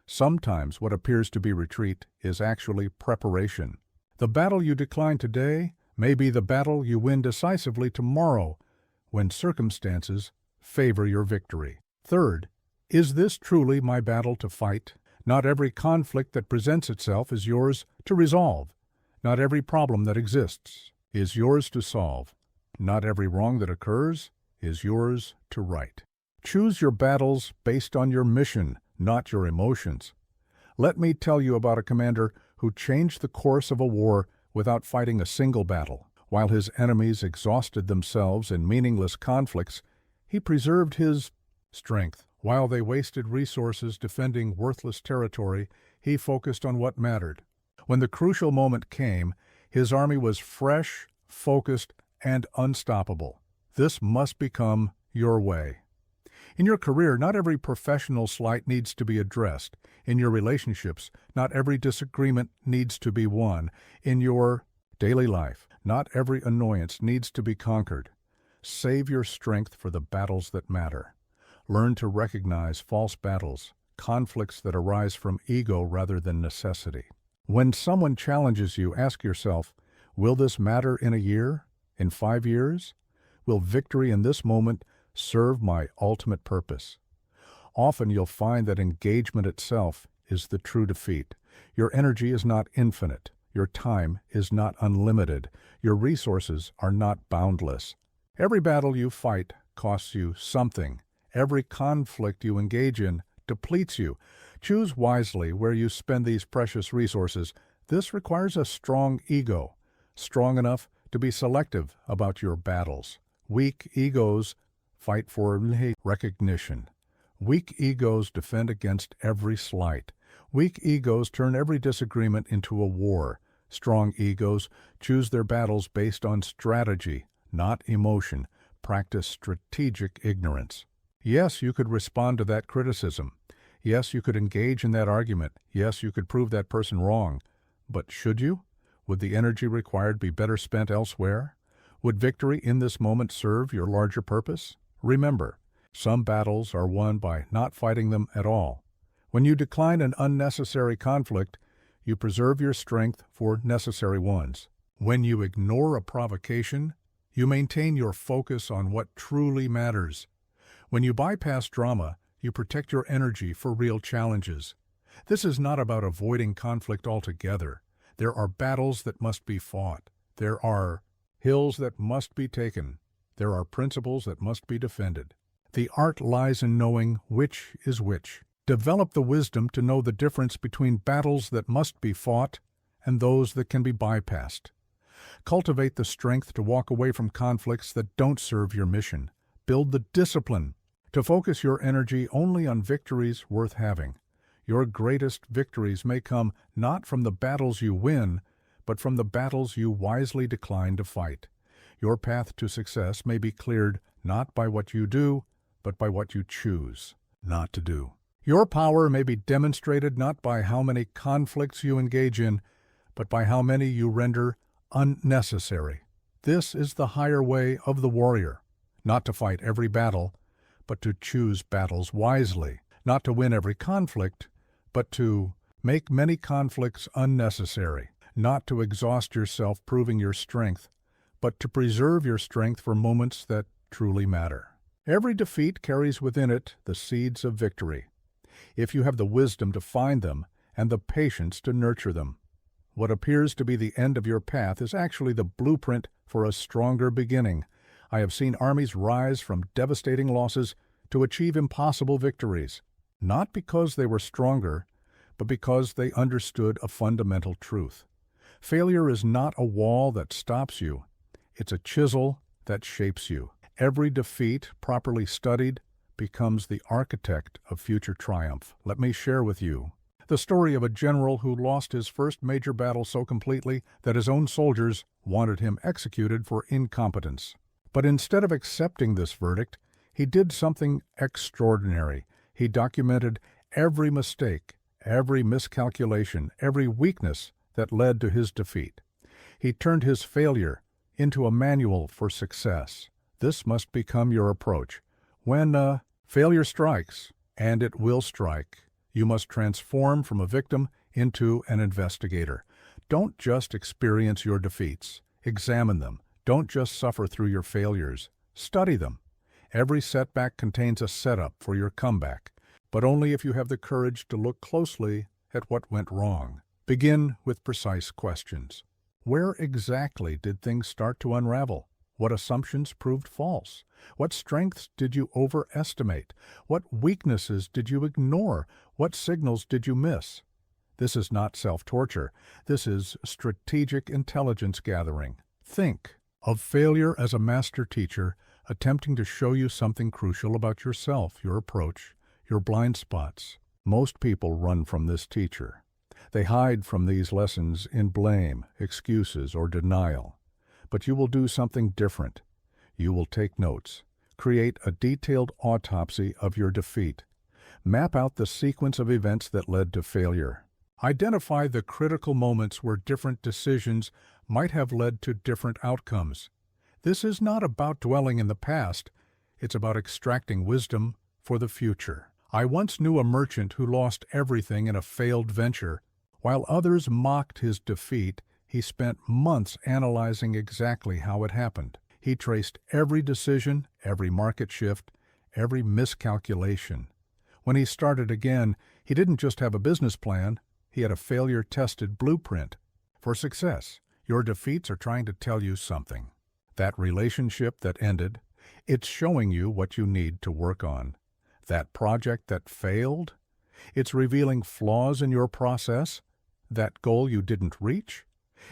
Sometimes what appears to be retreat is actually preparation. The battle you decline today may be the battle you win decisively tomorrow, when circumstances favor your victory. Third, is this truly my battle to fight? Not every conflict that presents itself is yours to resolve. Not every problem that exists is yours to solve. Not every wrong that occurs is yours to right. Choose your battles based on your mission, not your emotions. Let me tell you about a commander who changed the course of a war without fighting a single battle. While his enemies exhausted themselves in meaningless conflicts, he preserved his strength. While they wasted resources defending worthless territory, he focused on what mattered. When the crucial moment came, his army was fresh, focused, and unstoppable. This must become your way. In your career, not every professional slight needs to be addressed. In your relationships, not every disagreement needs to be won. In your Daily life. Not every annoyance needs to be conquered. Save your strength for the battles that matter. Learn to recognize false battles, conflicts that arise from ego rather than necessity. When someone challenges you, ask yourself, will this matter in a year? In 5 years? Will victory in this moment serve my ultimate purpose? Often you'll find that engagement itself is the true defeat. Your energy is not infinite. Your time is not unlimited. Your resources are not boundless. Every battle you fight costs you something. Every conflict you engage in depletes you. Choose wisely where you spend these precious resources. This requires a strong ego, strong enough to be selective about your battles. Weak egos fight for recognition. Weak egos defend against every slight. Weak egos turn every disagreement into a war. Strong egos choose their battles based on strategy, not emotion. Practice strategic ignorance. Yes, you could respond to that criticism. Yes, you could engage in that argument. Yes, you could prove that person wrong. But should you? Would the energy required be better spent elsewhere? Would victory in this moment serve your larger purpose? Remember, some battles are won by not fighting them at all. When you decline an unnecessary conflict, you preserve your strength for necessary ones. When you ignore a provocation, you maintain your focus on what truly matters. When you bypass drama, you protect your energy for real challenges. This is not about avoiding conflict altogether. There are battles that must be fought. There are hills that must be taken. There are principles that must be defended. The art lies in knowing which is which. Develop the wisdom to know the difference between battles that must be fought and those that can be bypassed. Cultivate the strength to walk away from conflicts that don't serve your mission. Build the discipline to focus your energy only on victories worth having. Your greatest victories may come not from the battles you win, but from the battles you wisely decline to fight. Your path to success may be cleared not by what you do, but by what you choose not to do. Your power may be demonstrated not by how many conflicts you engage in, but by how many you render unnecessary. This is the higher way of the warrior, not to fight every battle, but to choose battles wisely, not to win every conflict, but to make many conflicts unnecessary, not to exhaust yourself proving your strength, but to preserve your strength for moments that truly matter. Every defeat carries within it the seeds of victory, if you have the wisdom to find them and the patience to nurture them. What appears to be the end of your path is actually the blueprint for a stronger beginning. I have seen armies rise from devastating losses to achieve impossible victories, not because they were stronger, but because they understood a fundamental truth. Failure is not a wall that stops you. It's a chisel that shapes you. Every defeat, properly studied, becomes the architect of future triumph. Let me share with you the story of a general who lost his first major battle so completely that his own soldiers wanted him executed for incompetence. But instead of accepting this verdict, he did something extraordinary. He documented every mistake, every miscalculation, every weakness that led to his defeat. He turned his failure into a manual for success. This must become your approach. When failure strikes, and it will strike, you must transform from a victim into an investigator. Don't just experience your defeats. Examine them. Don't just suffer through your failures. Study them. Every setback contains a setup for your comeback, but only if you have the courage to look closely at what went wrong. Begin with precise questions. Where exactly did things start to unravel? What assumptions proved false? What strengths did you overestimate? What weaknesses did you ignore? What signals did you miss? This is not self-torture. This is strategic intelligence gathering. Think of failure as a master teacher attempting to show you something crucial about yourself, your approach, your blind spots. Most people run from this teacher. They hide from these lessons in blame, excuses, or denial. But you will do something different. You will take notes. Create a detailed autopsy of your defeat. Map out the sequence of events that led to failure. Identify the critical moments where different decisions might have led to different outcomes. This is not about dwelling in the past, it's about extracting wisdom for the future. I once knew a merchant who lost everything in a failed venture. While others mocked his defeat, he spent months analyzing exactly how it happened. He traced every decision, every market shift, every miscalculation. When he started again, he didn't just have a business plan, he had a failure-tested blueprint. For success, your defeats are trying to tell you something. That relationship that ended, it's showing you what you need to work on. That project that failed, it's revealing flaws in your process. That goal you didn't reach,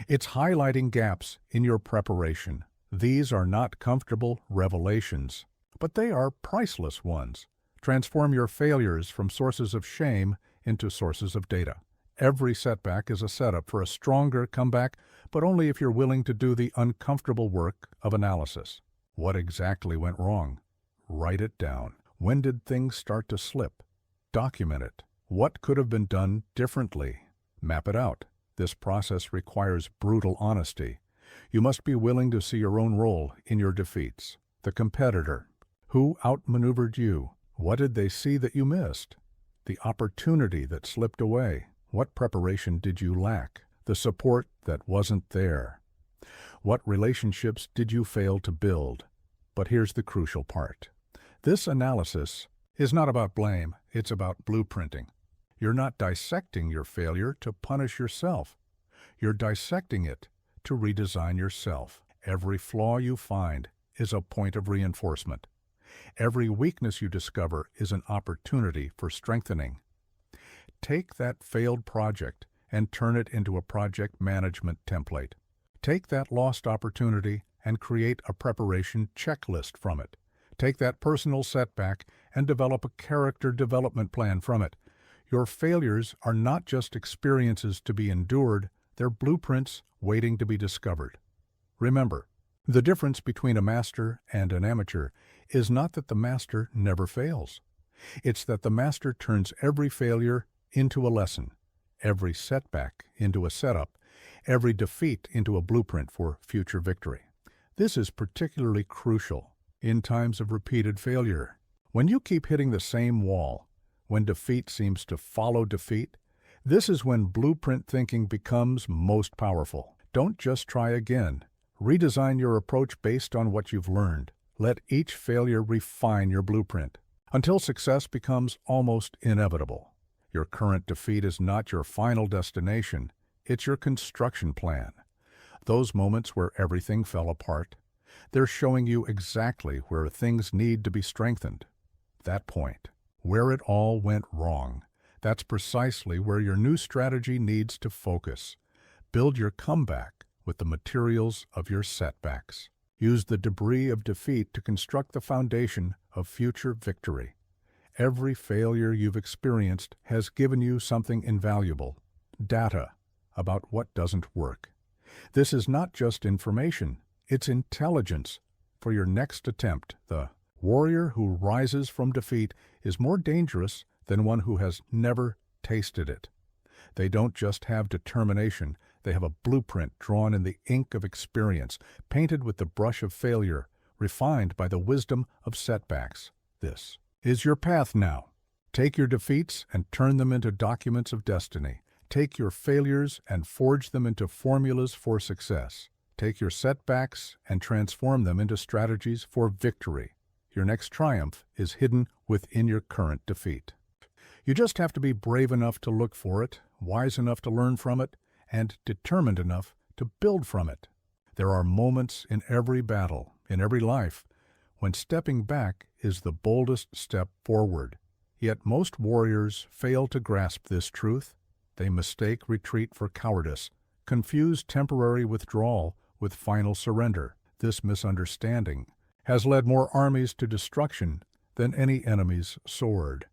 it's highlighting gaps in your preparation. These are not comfortable revelations, but they are priceless ones. Transform your failures from sources of shame into sources of data. Every setback is a setup for a stronger comeback, but only if you're willing to do the uncomfortable work of analysis. What exactly went wrong? Write it down. When did things start to slip? Document it. What could have been done differently? Map it out. This process requires brutal honesty. You must be willing to see your own role in your defeats. The competitor. Who outmaneuvered you? What did they see that you missed? The opportunity that slipped away. What preparation did you lack? The support that wasn't there. What relationships did you fail to build? But here's the crucial part. This analysis is not about blame, it's about blueprinting. You're not dissecting your failure to punish yourself. You're dissecting it to redesign yourself. Every flaw you find is a point of reinforcement. Every weakness you discover is an opportunity for strengthening. Take that failed project and turn it into a project management template. Take that lost opportunity and create a preparation checklist from it. Take that personal setback and develop a character development plan from it. Your failures are not just experiences to be endured, they're blueprints waiting to be discovered. Remember, the difference between a master and an amateur is not that the master never fails. It's that the master turns every failure into a lesson, every setback into a setup, every defeat into a blueprint for future victory. This is particularly crucial in times of repeated failure. When you keep hitting the same wall, when defeat seems to follow defeat, this is when blueprint thinking becomes most powerful. Don't just try again. Redesign your approach based on what you've learned. Let each failure refine your blueprint until success becomes almost inevitable. Your current defeat is not your final destination, it's your construction plan. Those moments where everything fell apart, they're showing you exactly where things need to be strengthened. That point, where it all went wrong, that's precisely where your new strategy needs to focus. Build your comeback with the materials of your setbacks. Use the debris of defeat to construct the foundation of future victory. Every failure you've experienced has given you something invaluable, data about what doesn't work. This is not just information, it's intelligence for your next attempt. The warrior who rises from defeat is more dangerous than one who has never tasted it. They don't just have determination, they have a blueprint drawn in the ink of experience, painted with the brush of failure, refined by the wisdom of setbacks. This is your path now. Take your defeats and turn them into documents of destiny. Take your failures and forge them into formulas for success. Take your setbacks and transform them into strategies for victory. Your next triumph is hidden within your current defeat. You just have to be brave enough to look for it, wise enough to learn from it, and determined enough to build from it. There are moments in every battle, in every life, when stepping back is the boldest step forward. Yet most warriors fail to grasp this truth. They mistake retreat for cowardice, confuse temporary withdrawal with final surrender. This misunderstanding has led more armies to destruction than any enemy's sword.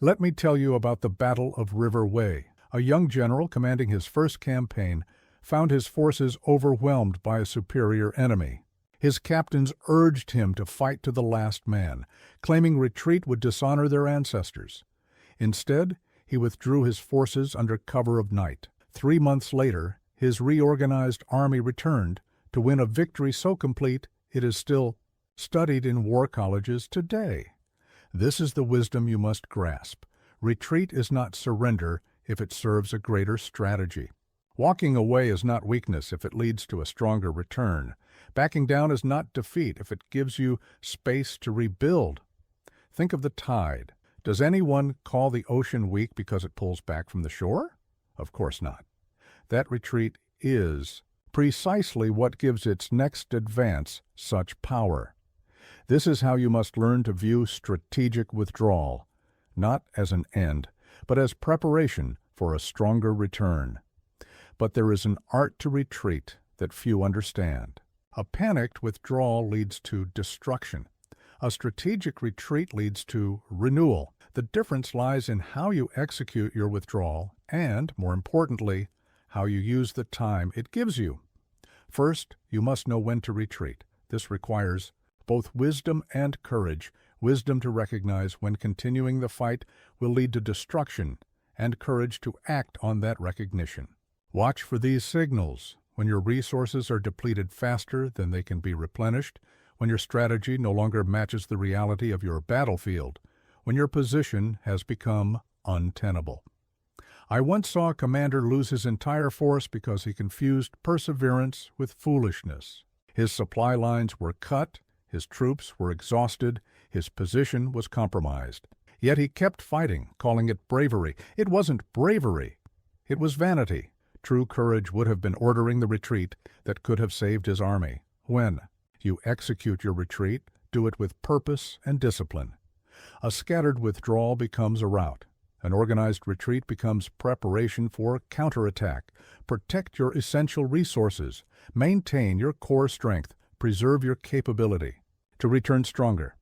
Let me tell you about the Battle of River Way. A young general commanding his first campaign found his forces overwhelmed by a superior enemy. His captains urged him to fight to the last man, claiming retreat would dishonor their ancestors. Instead, He withdrew his forces under cover of night. 3 months later, his reorganized army returned to win a victory so complete it is still studied in war colleges today. This is the wisdom you must grasp. Retreat is not surrender if it serves a greater strategy. Walking away is not weakness if it leads to a stronger return. Backing down is not defeat if it gives you space to rebuild. Think of the tide. Does anyone call the ocean weak because it pulls back from the shore? Of course not. That retreat is precisely what gives its next advance such power. This is how you must learn to view strategic withdrawal, not as an end, but as preparation for a stronger return. But there is an art to retreat that few understand. A panicked withdrawal leads to destruction. A strategic retreat leads to renewal. The difference lies in how you execute your withdrawal and, more importantly, how you use the time it gives you. First, you must know when to retreat. This requires both wisdom and courage. Wisdom to recognize when continuing the fight will lead to destruction, and courage to act on that recognition. Watch for these signals: when your resources are depleted faster than they can be replenished, when your strategy no longer matches the reality of your battlefield, when your position has become untenable. I once saw a commander lose his entire force because he confused perseverance with foolishness. His supply lines were cut, his troops were exhausted, his position was compromised. Yet he kept fighting, calling it bravery. It wasn't bravery. It was vanity. True courage would have been ordering the retreat that could have saved his army. When you execute your retreat, do it with purpose and discipline. A scattered withdrawal becomes a rout. An organized retreat becomes preparation for counterattack. Protect your essential resources. Maintain your core strength. Preserve your capability to return stronger.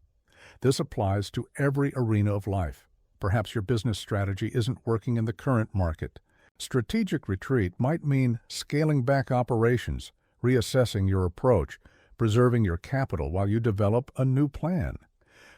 This applies to every arena of life. Perhaps your business strategy isn't working in the current market. Strategic retreat might mean scaling back operations, reassessing your approach, preserving your capital while you develop a new plan.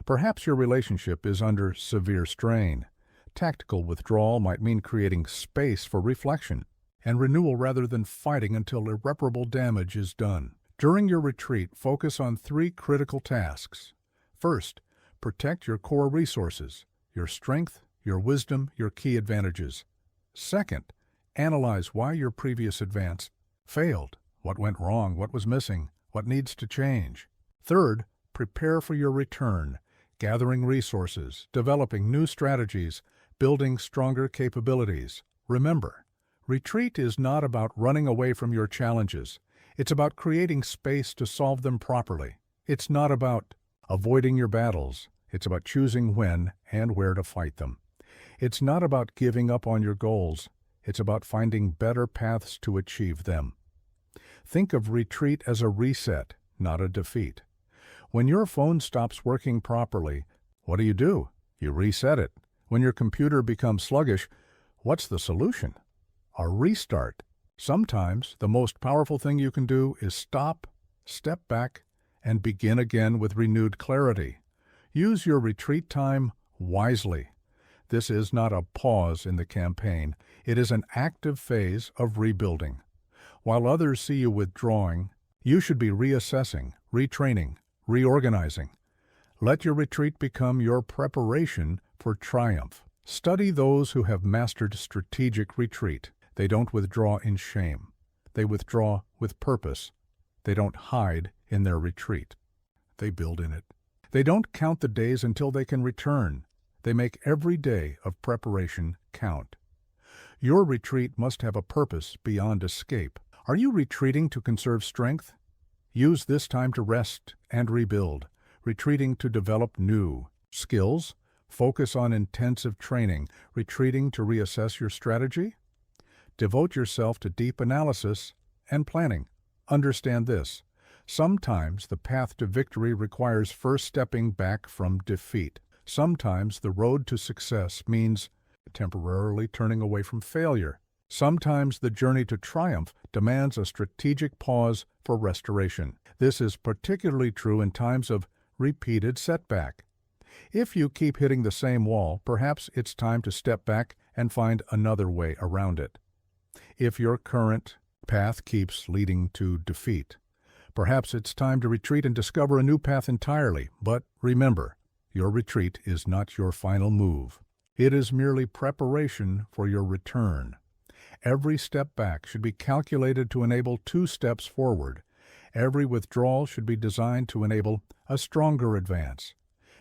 Perhaps your relationship is under severe strain. Tactical withdrawal might mean creating space for reflection and renewal rather than fighting until irreparable damage is done. During your retreat, focus on 3 critical tasks. First, protect your core resources, your strength, your wisdom, your key advantages. Second, analyze why your previous advance failed, what went wrong, what was missing, what needs to change. Third, prepare for your return, gathering resources, developing new strategies, building stronger capabilities. Remember, retreat is not about running away from your challenges. It's about creating space to solve them properly. It's not about avoiding your battles. It's about choosing when and where to fight them. It's not about giving up on your goals. It's about finding better paths to achieve them. Think of retreat as a reset, not a defeat. When your phone stops working properly, what do? You reset it. When your computer becomes sluggish, what's the solution? A restart. Sometimes the most powerful thing you can do is stop, step back, and begin again with renewed clarity. Use your retreat time wisely. This is not a pause in the campaign. It is an active phase of rebuilding. While others see you withdrawing, you should be reassessing, retraining, reorganizing. Let your retreat become your preparation for triumph. Study those who have mastered strategic retreat. They don't withdraw in shame. They withdraw with purpose. They don't hide in their retreat. They build in it. They don't count the days until they can return. They make every day of preparation count. Your retreat must have a purpose beyond escape. Are you retreating to conserve strength? Use this time to rest and rebuild. Retreating to develop new skills? Focus on intensive training. Retreating to reassess your strategy? Devote yourself to deep analysis and planning. Understand this: sometimes the path to victory requires first stepping back from defeat. Sometimes the road to success means temporarily turning away from failure. Sometimes the journey to triumph demands a strategic pause for restoration. This is particularly true in times of repeated setback. If you keep hitting the same wall, perhaps it's time to step back and find another way around it. If your current path keeps leading to defeat, perhaps it's time to retreat and discover a new path entirely. But remember, your retreat is not your final move. It is merely preparation for your return. Every step back should be calculated to enable 2 steps forward. Every withdrawal should be designed to enable a stronger advance.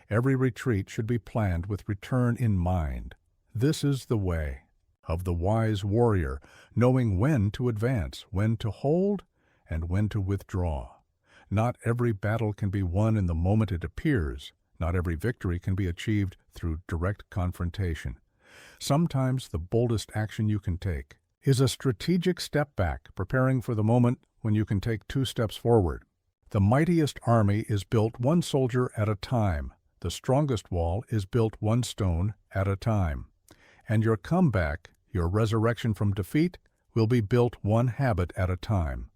Every retreat should be planned with return in mind. This is the way of the wise warrior, knowing when to advance, when to hold, and when to withdraw. Not every battle can be won in the moment it appears. Not every victory can be achieved through direct confrontation. Sometimes the boldest action you can take is a strategic step back, preparing for the moment when you can take 2 steps forward. The mightiest army is built 1 soldier at a time. The strongest wall is built 1 stone at a time. And your comeback, your resurrection from defeat, will be built 1 habit at a time.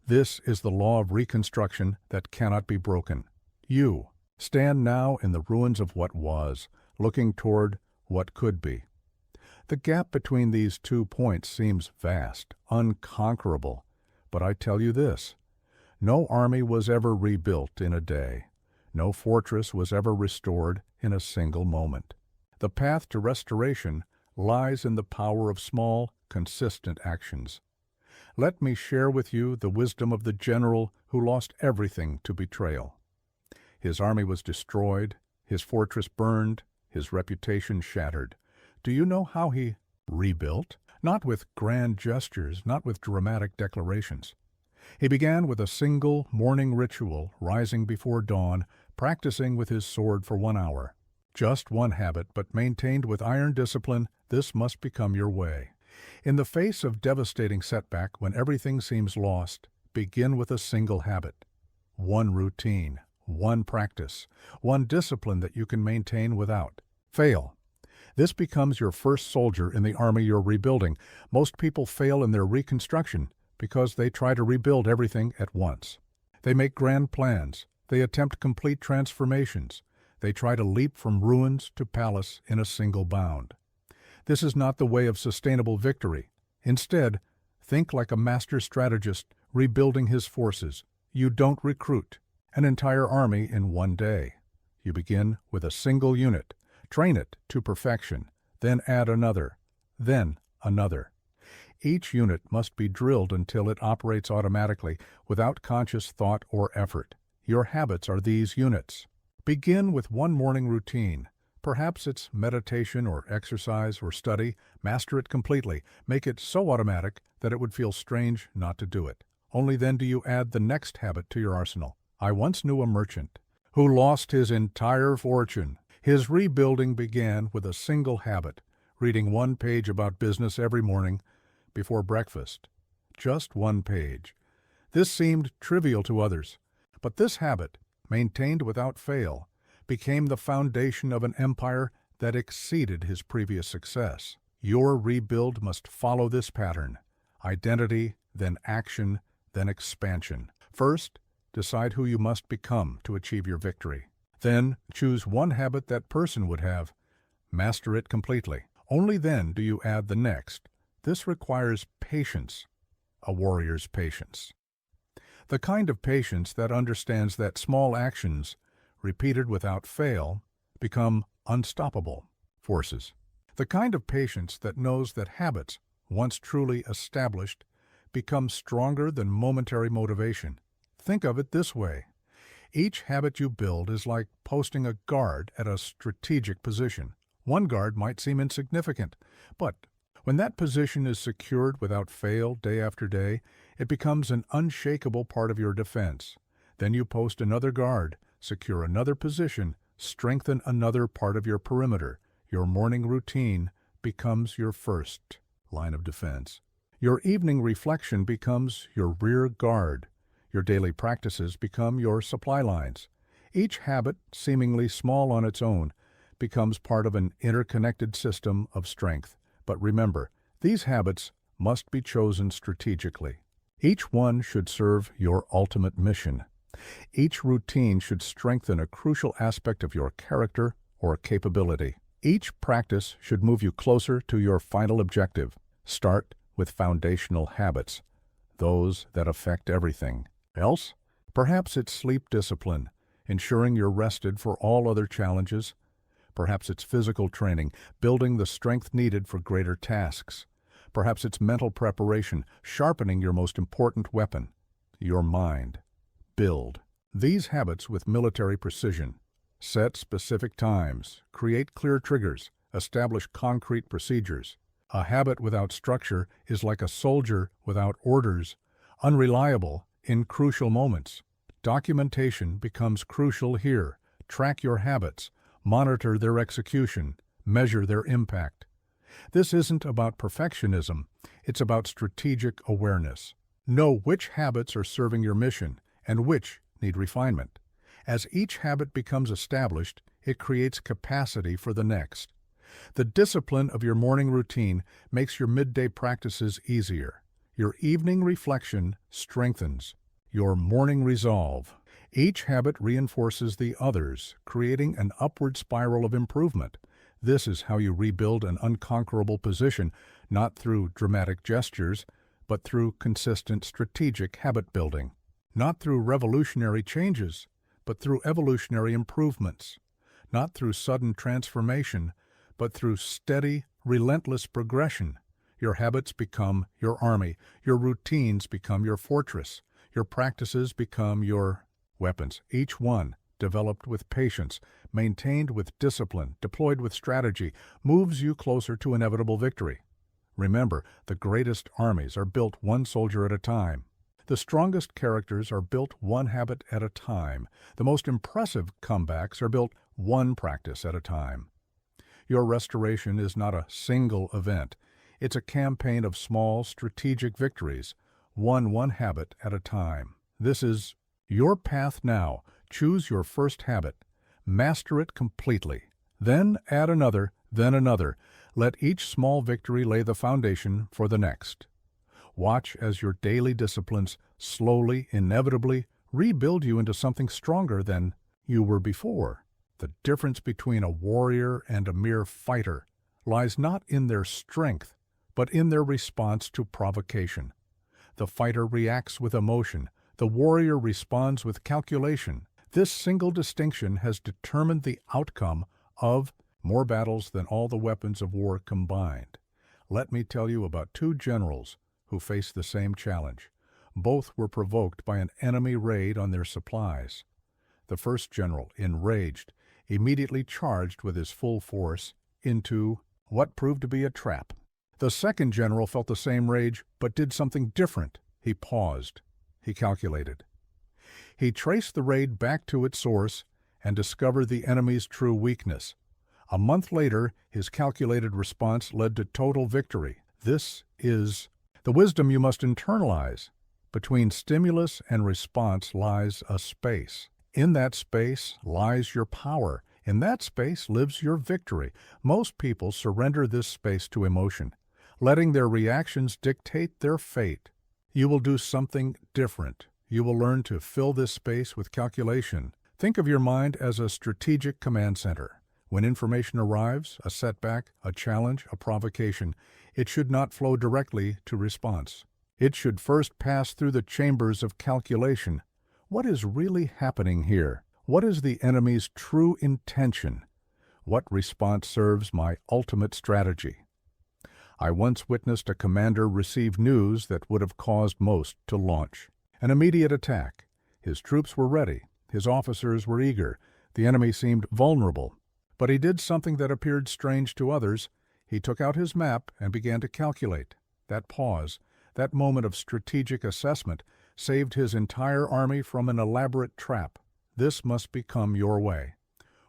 This is the law of reconstruction that cannot be broken. You stand now in the ruins of what was, looking toward what could be. The gap between these 2 points seems vast, unconquerable, but I tell you this: no army was ever rebuilt in a day. No fortress was ever restored in a single moment. The path to restoration lies in the power of small, consistent actions. Let me share with you the wisdom of the general who lost everything to betrayal. His army was destroyed, his fortress burned, his reputation shattered. Do you know how he rebuilt? Not with grand gestures, not with dramatic declarations. He began with a single morning ritual, rising before dawn, practicing with his sword for 1 hour. Just 1 habit, but maintained with iron discipline. This must become your way. In the face of devastating setback, when everything seems lost, begin with a single habit. 1 routine, 1 practice, 1 discipline that you can maintain without fail. This becomes your first soldier in the army you're rebuilding. Most people fail in their reconstruction because they try to rebuild everything at once. They make grand plans. They attempt complete transformations. They try to leap from ruins to palace in a single bound. This is not the way of sustainable victory. Instead, think like a master strategist rebuilding his forces. You don't recruit an entire army in 1 day. You begin with a single unit, train it to perfection, then add another, then another. Each unit must be drilled until it operates automatically without conscious thought or effort. Your habits are these units. Begin with 1 morning routine. Perhaps it's meditation or exercise or study. Master it completely. Make it so automatic that it would feel strange not to do it. Only then do you add the next habit to your arsenal. I once knew a merchant who lost his entire fortune. His rebuilding began with a single habit, reading 1 page about business every morning before breakfast. Just 1 page. This seemed trivial to others, but this habit, maintained without fail, became the foundation of an empire that exceeded his previous success. Your rebuild must follow this pattern: identity, then action, then expansion. First, decide who you must become to achieve your victory. Then, choose 1 habit that person would have. Master it completely. Only then do you add the next. This requires patience, a warrior's patience. The kind of patience that understands that small actions, repeated without fail, become unstoppable forces. The kind of patience that knows that habits, once truly established, become stronger than momentary motivation. Think of it this way. Each habit you build is like posting a guard at a strategic position. 1 guard might seem insignificant, but when that position is secured without fail day after day, it becomes an unshakable part of your defense. Then you post another guard, secure another position, strengthen another part of your perimeter. Your morning routine becomes your first line of defense. Your evening reflection becomes your rear guard. Your daily practices become your supply lines. Each habit, seemingly small on its own, becomes part of an interconnected system of strength. But remember, these habits must be chosen strategically. Each one should serve your ultimate mission. Each routine should strengthen a crucial aspect of your character or capability. Each practice should move you closer to your final objective. Start with foundational habits, those that affect everything else. Perhaps it's sleep discipline, ensuring you're rested for all other challenges. Perhaps it's physical training, building the strength needed for greater tasks. Perhaps it's mental preparation, sharpening your most important weapon, your mind. Build these habits with military precision. Set specific times, create clear triggers, establish concrete procedures. A habit without structure is like a soldier without orders, unreliable in crucial moments. Documentation becomes crucial here. Track your habits, monitor their execution, measure their impact. This isn't about perfectionism, it's about strategic awareness. Know which habits are serving your mission and which need refinement. As each habit becomes established, it creates capacity for the next. The discipline of your morning routine makes your midday practices easier. Your evening reflection strengthens your morning resolve. Each habit reinforces the others, creating an upward spiral of improvement. This is how you rebuild an unconquerable position, not through dramatic gestures, but through consistent strategic habit building. Not through revolutionary changes, but through evolutionary improvements. Not through sudden transformation, but through steady, relentless progression. Your habits become your army, your routines become your fortress, your practices become your weapons, each one developed with patience, maintained with discipline, deployed with strategy, moves you closer to inevitable victory. Remember, the greatest armies are built one soldier at a time. The strongest characters are built one habit at a time. The most impressive comebacks are built one practice at a time. Your restoration is not a single event. It's a campaign of small, strategic victories, one habit at a time. This is your path now. Choose your first habit. Master it completely. Then add another, then another. Let each small victory lay the foundation for the next. Watch as your daily disciplines slowly, inevitably, rebuild you into something stronger than you were before. The difference between a warrior and a mere fighter lies not in their strength, but in their response to provocation. The fighter reacts with emotion. The warrior responds with calculation. This single distinction has determined the outcome of more battles than all the weapons of war combined. Let me tell you about two generals who faced the same challenge. Both were provoked by an enemy raid on their supplies. The first general, enraged, immediately charged with his full force into what proved to be a trap. The second general felt the same rage, but did something different. He paused. He calculated. He traced the raid back to its source and discovered the enemy's true weakness. A month later, his calculated response led to total victory. This is the wisdom you must internalize. Between stimulus and response lies a space. In that space lies your power. In that space lives your victory. Most people surrender this space to emotion, letting their reactions dictate their fate. You will do something different. You will learn to fill this space with calculation. Think of your mind as a strategic command center. When information arrives, a setback, a challenge, a provocation, it should not flow directly to response. It should first pass through the chambers of calculation. What is really happening here? What is the enemy's true intention? What response serves my ultimate strategy? I once witnessed a commander receive news that would have caused most to launch. An immediate attack. His troops were ready. His officers were eager. The enemy seemed vulnerable. But he did something that appeared strange to others. He took out his map and began to calculate. That pause, that moment of strategic assessment, saved his entire army from an elaborate trap. This must become your way.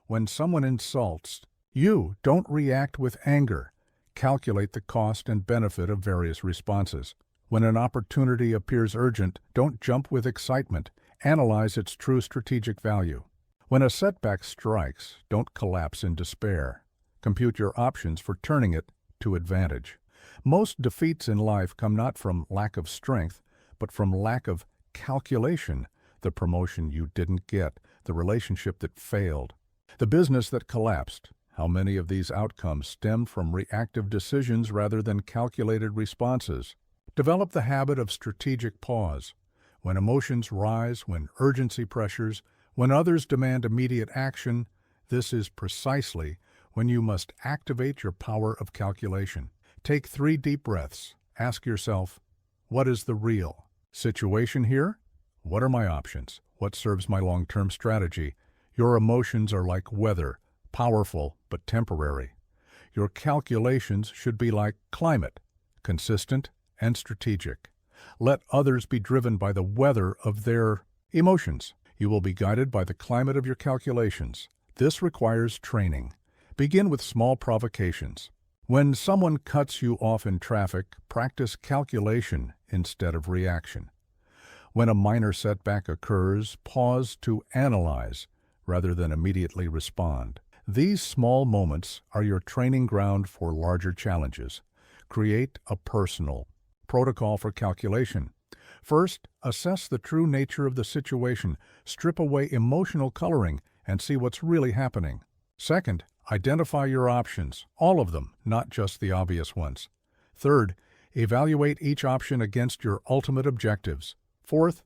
When someone insults, you don't react with anger. Calculate the cost and benefit of various responses. When an opportunity appears urgent, don't jump with excitement. Analyze its true strategic value. When a setback strikes, don't collapse in despair. Compute your options for turning it to advantage. Most defeats in life come not from lack of strength, but from lack of calculation. The promotion you didn't get, the relationship that failed, the business that collapsed. How many of these outcomes stem from reactive decisions rather than calculated responses? Develop the habit of strategic pause. When emotions rise, when urgency pressures, when others demand immediate action, this is precisely when you must activate your power of calculation. Take 3 deep breaths. Ask yourself, what is the real situation here? What are my options? What serves my long-term strategy? Your emotions are like weather, powerful but temporary. Your calculations should be like climate, consistent and strategic. Let others be driven by the weather of their emotions. You will be guided by the climate of your calculations. This requires training. Begin with small provocations. When someone cuts you off in traffic, practice calculation instead of reaction. When a minor setback occurs, pause to analyze rather than immediately respond. These small moments are your training ground for larger challenges. Create a personal protocol for calculation. First, assess the true nature of the situation, strip away emotional coloring, and see what's really happening. Second, identify your options, all of them, not just the obvious ones. Third, evaluate each option against your ultimate objectives. Fourth,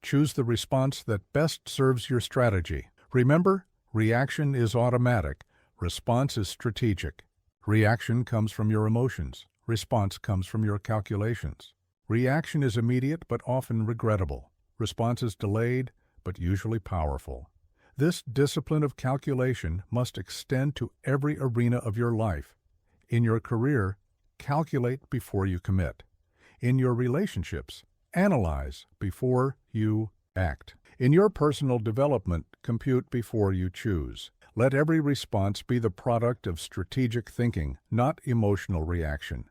choose the response that best serves your strategy. Remember, reaction is automatic, response is strategic. Reaction comes from your emotions. Response comes from your calculations. Reaction is immediate but often regrettable. Response is delayed but usually powerful. This discipline of calculation must extend to every arena of your life. In your career, calculate before you commit. In your relationships, analyze before you act. In your personal development, compute before you choose. Let every response be the product of strategic thinking, not emotional reaction.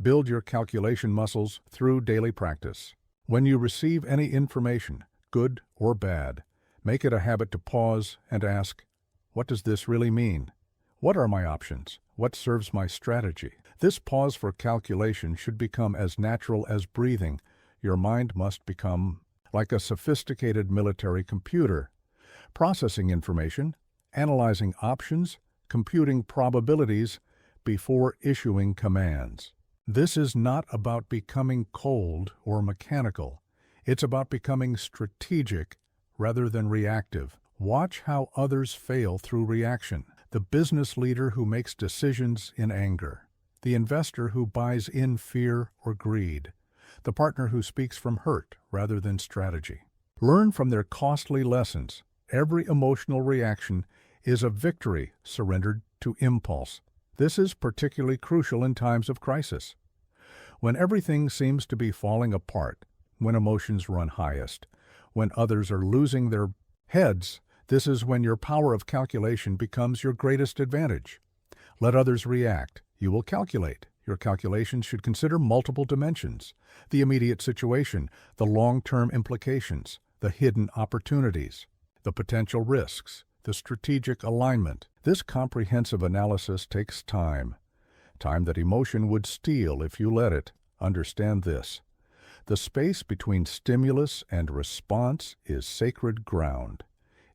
Build your calculation muscles through daily practice. When you receive any information, good or bad, make it a habit to pause and ask, what does this really mean? What are my options? What serves my strategy? This pause for calculation should become as natural as breathing. Your mind must become like a sophisticated military computer, processing information, analyzing options, computing probabilities before issuing commands. This is not about becoming cold or mechanical. It's about becoming strategic rather than reactive. Watch how others fail through reaction. The business leader who makes decisions in anger. The investor who buys in fear or greed. The partner who speaks from hurt rather than strategy. Learn from their costly lessons. Every emotional reaction is a victory surrendered to impulse. This is particularly crucial in times of crisis. When everything seems to be falling apart, when emotions run highest, when others are losing their heads, this is when your power of calculation becomes your greatest advantage. Let others react. You will calculate. Your calculations should consider multiple dimensions: the immediate situation, the long-term implications, the hidden opportunities, the potential risks, the strategic alignment. This comprehensive analysis takes time that emotion would steal if you let it. Understand this: the space between stimulus and response is sacred ground.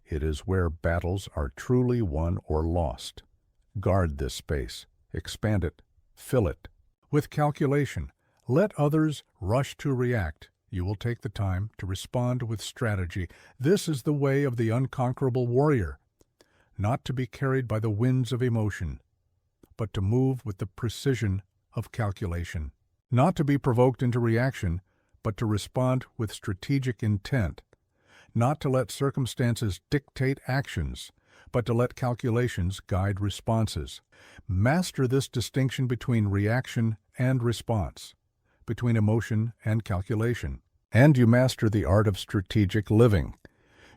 It is where battles are truly won or lost. Guard this space, expand it, fill it. With calculation, let others rush to react. You will take the time to respond with strategy. This is the way of the unconquerable warrior, not to be carried by the winds of emotion, but to move with the precision of calculation. Not to be provoked into reaction, but to respond with strategic intent. Not to let circumstances dictate actions, but to let calculations guide responses. Master this distinction between reaction and response, between emotion and calculation, and you master the art of strategic living.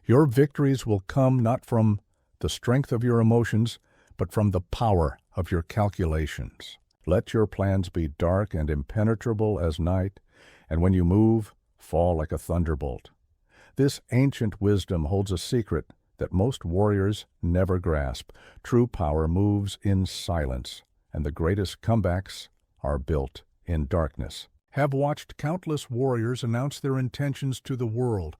Your victories will come not from the strength of your emotions, but from the power of your calculations. Let your plans be dark and impenetrable as night, and when you move, fall like a thunderbolt. This ancient wisdom holds a secret that most warriors never grasp. True power moves in silence, and the greatest comebacks are built in darkness. Have watched countless warriors announce their intentions to the world,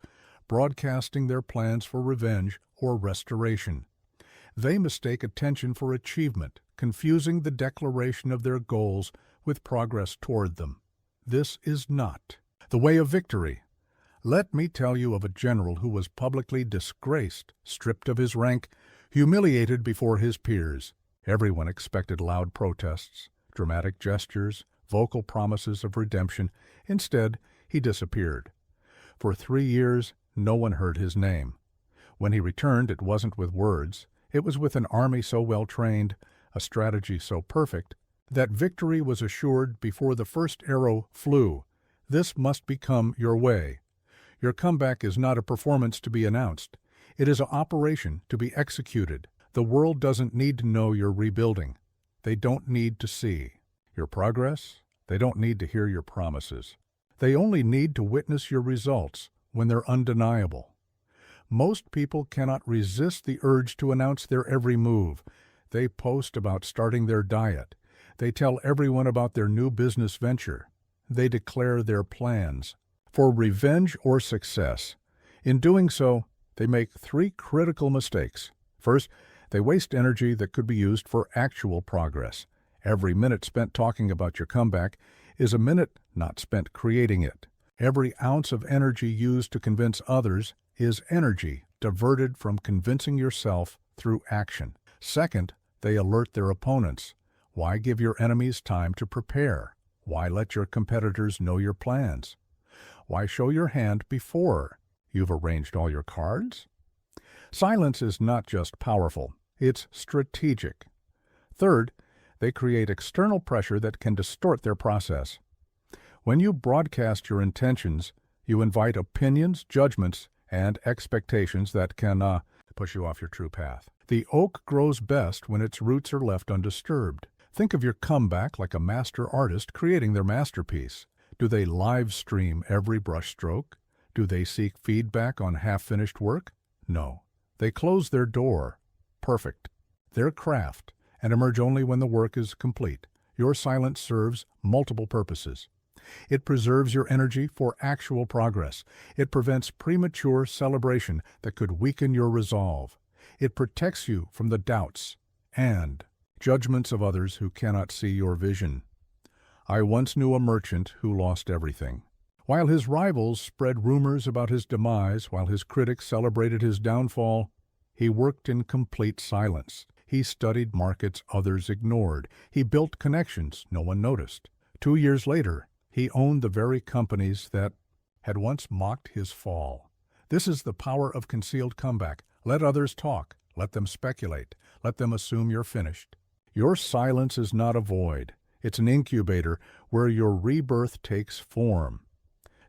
broadcasting their plans for revenge or restoration. They mistake attention for achievement, confusing the declaration of their goals with progress toward them. This is not the way of victory. Let me tell you of a general who was publicly disgraced, stripped of his rank, humiliated before his peers. Everyone expected loud protests, dramatic gestures, vocal promises of redemption. Instead, he disappeared. For 3 years, no one heard his name. When he returned, it wasn't with words. It was with an army so well trained, a strategy so perfect, that victory was assured before the first arrow flew. This must become your way. Your comeback is not a performance to be announced. It is an operation to be executed. The world doesn't need to know you're rebuilding. They don't need to see your progress. They don't need to hear your promises. They only need to witness your results when they're undeniable. Most people cannot resist the urge to announce their every move. They post about starting their diet. They tell everyone about their new business venture. They declare their plans for revenge or success. In doing so, they make 3 critical mistakes. First, they waste energy that could be used for actual progress. Every minute spent talking about your comeback is a minute not spent creating it. Every ounce of energy used to convince others is energy diverted from convincing yourself through action. Second, they alert their opponents. Why give your enemies time to prepare? Why let your competitors know your plans? Why show your hand before you've arranged all your cards? Silence is not just powerful, it's strategic. Third, they create external pressure that can distort their process. When you broadcast your intentions, you invite opinions, judgments, and expectations that can push you off your true path. The oak grows best when its roots are left undisturbed. Think of your comeback like a master artist creating their masterpiece. Do they live stream every brushstroke? Do they seek feedback on half-finished work? No. They close their door, perfect, their craft, and emerge only when the work is complete. Your silence serves multiple purposes. It preserves your energy for actual progress. It prevents premature celebration that could weaken your resolve. It protects you from the doubts and judgments of others who cannot see your vision. I once knew a merchant who lost everything. While his rivals spread rumors about his demise, while his critics celebrated his downfall, he worked in complete silence. He studied markets others ignored. He built connections no one noticed. 2 years later, he owned the very companies that had once mocked his fall. This is the power of concealed comeback. Let others talk. Let them speculate. Let them assume you're finished. Your silence is not a void. It's an incubator where your rebirth takes form.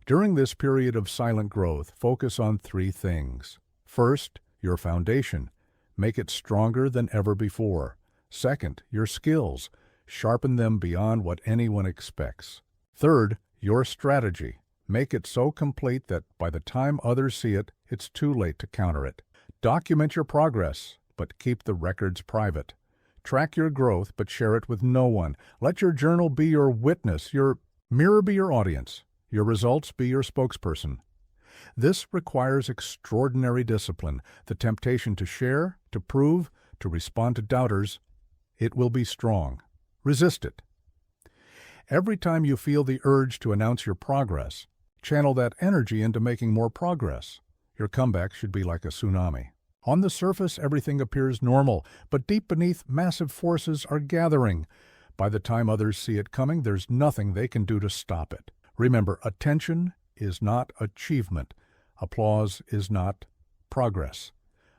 During this period of silent growth, focus on 3 things. First, your foundation. Make it stronger than ever before. Second, your skills. Sharpen them beyond what anyone expects. Third, your strategy. Make it so complete that by the time others see it, it's too late to counter it. Document your progress, but keep the records private. Track your growth, but share it with no one. Let your journal be your witness, your mirror be your audience, your results be your spokesperson. This requires extraordinary discipline, the temptation to share, to prove, to respond to doubters. It will be strong. Resist it. Every time you feel the urge to announce your progress, channel that energy into making more progress. Your comeback should be like a tsunami. On the surface, everything appears normal, but deep beneath, massive forces are gathering. By the time others see it coming, there's nothing they can do to stop it. Remember, attention is not achievement. Applause is not progress.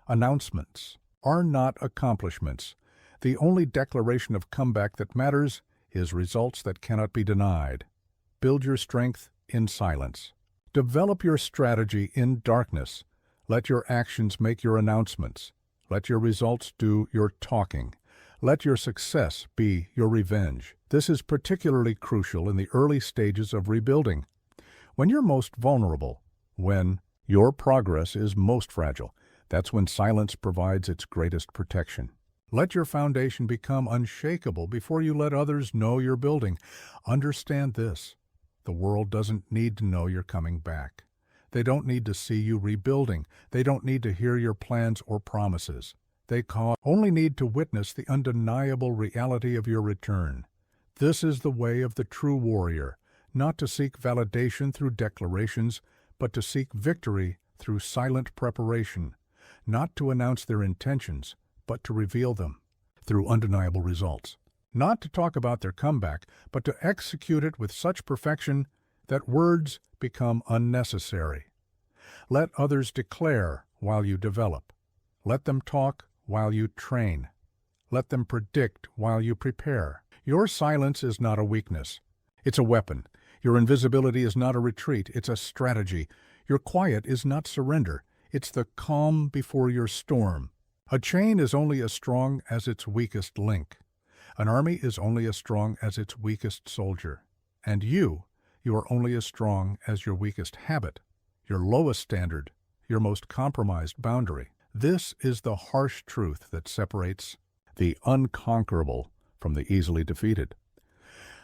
Announcements are not accomplishments. The only declaration of comeback that matters is results that cannot be denied. Build your strength in silence. Develop your strategy in darkness. Let your actions make your announcements. Let your results do your talking. Let your success be your revenge. This is particularly crucial in the early stages of rebuilding. When you're most vulnerable, when your progress is most fragile, that's when silence provides its greatest protection. Let your foundation become unshakable before you let others know you're building. Understand this: the world doesn't need to know you're coming back. They don't need to see you rebuilding. They don't need to hear your plans or promises. They only need to witness the undeniable reality of your return. This is the way of the true warrior, not to seek validation through declarations, but to seek victory through silent preparation, not to announce their intentions, but to reveal them through undeniable results. Not to talk about their comeback, but to execute it with such perfection that words become unnecessary. Let others declare while you develop. Let them talk while you train. Let them predict while you prepare. Your silence is not a weakness. It's a weapon. Your invisibility is not a retreat. It's a strategy. Your quiet is not surrender. It's the calm before your storm. A chain is only as strong as its weakest link. An army is only as strong as its weakest soldier. And you are only as strong as your weakest habit, your lowest standard, your most compromised boundary. This is the harsh truth that separates the unconquerable from the easily defeated.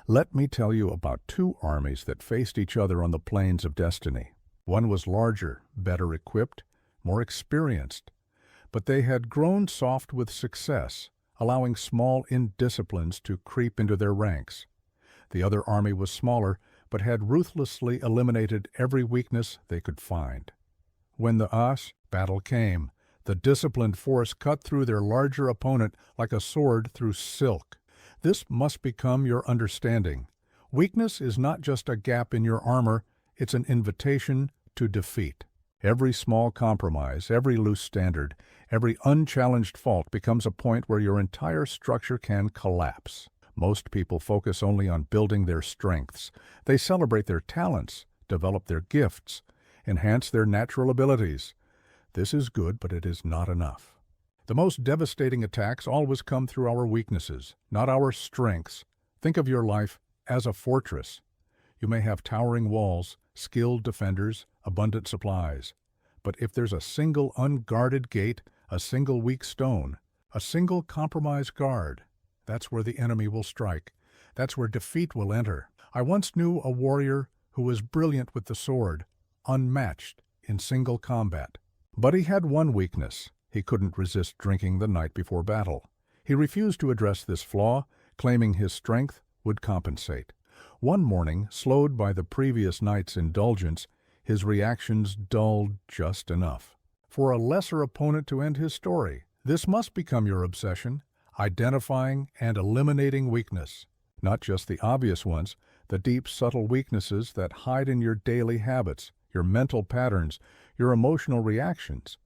Let me tell you about two armies that faced each other on the plains of destiny. One was larger, better equipped, more experienced, but they had grown soft with success, allowing small indisciplines to creep into their ranks. The other army was smaller, but had ruthlessly eliminated every weakness they could find. When the battle came, the disciplined force cut through their larger opponent like a sword through silk. This must become your understanding. Weakness is not just a gap in your armor, it's an invitation to defeat. Every small compromise, every loose standard, every unchallenged fault becomes a point where your entire structure can collapse. Most people focus only on building their strengths. They celebrate their talents, develop their gifts, enhance their natural abilities. This is good, but it is not enough. The most devastating attacks always come through our weaknesses, not our strengths. Think of your life as a fortress. You may have towering walls, skilled defenders, abundant supplies. But if there's a single unguarded gate, a single weak stone, a single compromised guard, that's where the enemy will strike. That's where defeat will enter. I once knew a warrior who was brilliant with the sword, unmatched in single combat. But he had one weakness. He couldn't resist drinking the night before battle. He refused to address this flaw, claiming his strength would compensate. One morning, slowed by the previous night's indulgence, his reactions dulled just enough for a lesser opponent to end his story. This must become your obsession, identifying and eliminating weakness. Not just the obvious ones, the deep, subtle weaknesses that hide in your daily habits, your mental patterns, your emotional reactions.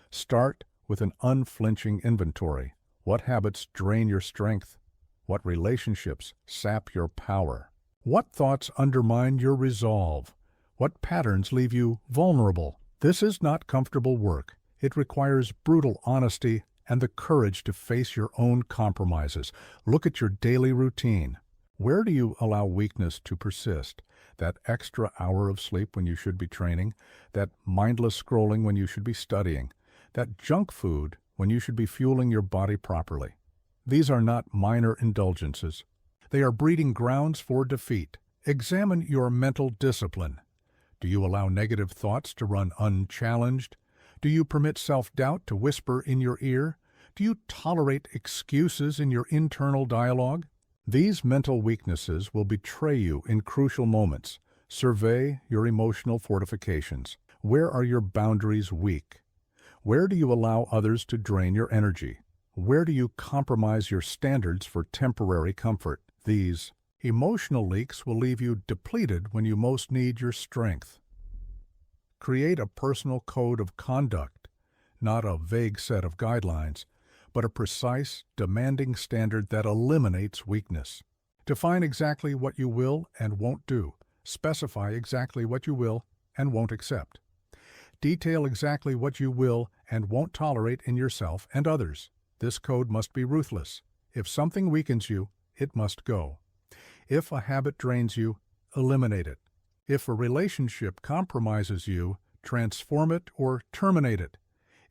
Start with an unflinching inventory. What habits drain your strength? What relationships sap your power? What thoughts undermine your resolve? What patterns leave you vulnerable? This is not comfortable work. It requires brutal honesty and the courage to face your own compromises. Look at your daily routine. Where do you allow weakness to persist? That extra hour of sleep when you should be training, that mindless scrolling when you should be studying, that junk food when you should be fueling your body properly. These are not minor indulgences. They are breeding grounds for defeat. Examine your mental discipline. Do you allow negative thoughts to run unchallenged? Do you permit self-doubt to whisper in your ear? Do you tolerate excuses in your internal dialogue? These mental weaknesses will betray you in crucial moments. Survey your emotional fortifications. Where are your boundaries weak? Where do you allow others to drain your energy? Where do you compromise your standards for temporary comfort? These emotional leaks will leave you depleted when you most need your strength. Create a personal code of conduct, not a vague set of guidelines, but a precise, demanding standard that eliminates weakness. Define exactly what you will and won't do. Specify exactly what you will and won't accept. Detail exactly what you will and won't tolerate in yourself and others. This code must be ruthless. If something weakens you, it must go. If a habit drains you, eliminate it. If a relationship compromises you, transform it or terminate it.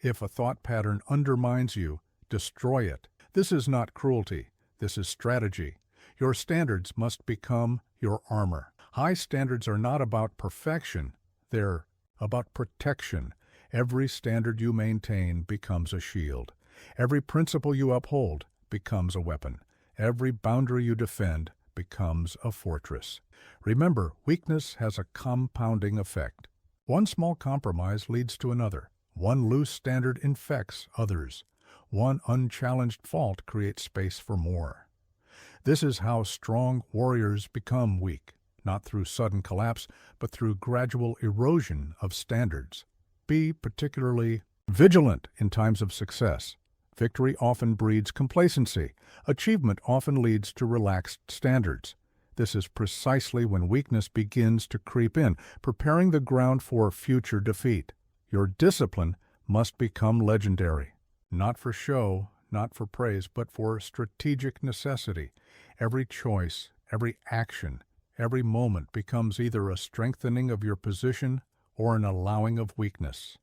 If a thought pattern undermines you, destroy it. This is not cruelty. This is strategy. Your standards must become your armor. High standards are not about perfection. They're about protection. Every standard you maintain becomes a shield. Every principle you uphold becomes a weapon. Every boundary you defend becomes a fortress. Remember, weakness has a compounding effect. One small compromise leads to another. One loose standard infects others. One unchallenged fault creates space for more. This is how strong warriors become weak, not through sudden collapse, but through gradual erosion of standards. Be particularly vigilant in times of success. Victory often breeds complacency. Achievement often leads to relaxed standards. This is precisely when weakness begins to creep in, preparing the ground for future defeat. Your discipline must become legendary, not for show, not for praise, but for strategic necessity. Every choice, every action, every moment becomes either a strengthening of your position or an allowing of weakness.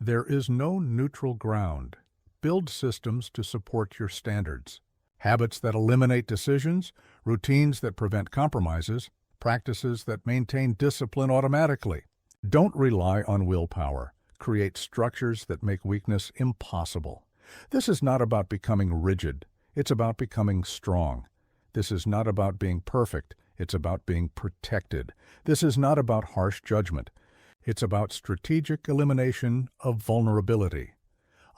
There is no neutral ground. Build systems to support your standards. Habits that eliminate decisions, routines that prevent compromises, practices that maintain discipline automatically. Don't rely on willpower. Create structures that make weakness impossible. This is not about becoming rigid. It's about becoming strong. This is not about being perfect. It's about being protected. This is not about harsh judgment. It's about strategic elimination of vulnerability.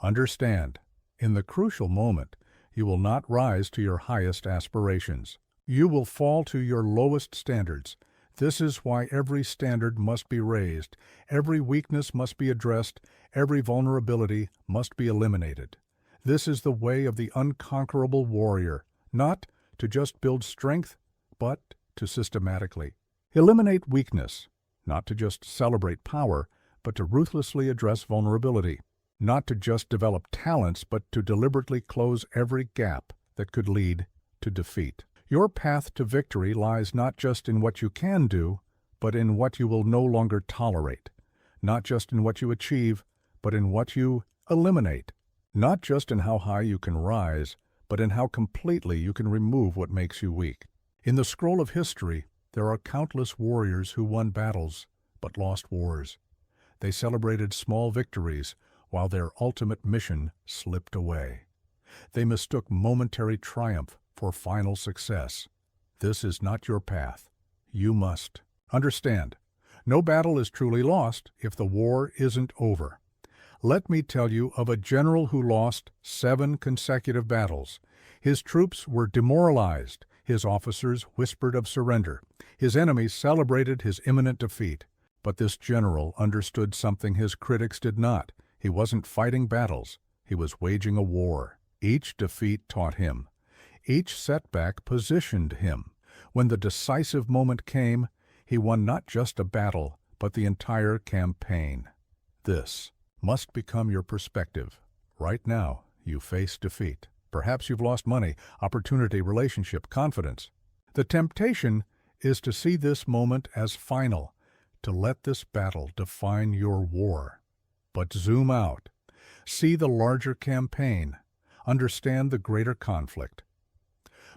Understand, in the crucial moment, you will not rise to your highest aspirations. You will fall to your lowest standards. This is why every standard must be raised, every weakness must be addressed, every vulnerability must be eliminated. This is the way of the unconquerable warrior, not to just build strength, but to systematically eliminate weakness, not to just celebrate power, but to ruthlessly address vulnerability, not to just develop talents, but to deliberately close every gap that could lead to defeat. Your path to victory lies not just in what you can do, but in what you will no longer tolerate. Not just in what you achieve, but in what you eliminate. Not just in how high you can rise, but in how completely you can remove what makes you weak. In the scroll of history, there are countless warriors who won battles, but lost wars. They celebrated small victories, while their ultimate mission slipped away. They mistook momentary triumph for final success. This is not your path. You must understand. No battle is truly lost if the war isn't over. Let me tell you of a general who lost 7 consecutive battles. His troops were demoralized. His officers whispered of surrender. His enemies celebrated his imminent defeat. But this general understood something his critics did not. He wasn't fighting battles. He was waging a war. Each defeat taught him. Each setback positioned him. When the decisive moment came, he won not just a battle, but the entire campaign. This must become your perspective. Right now, you face defeat. Perhaps you've lost money, opportunity, relationship, confidence. The temptation is to see this moment as final, to let this battle define your war. But zoom out. See the larger campaign. Understand the greater conflict.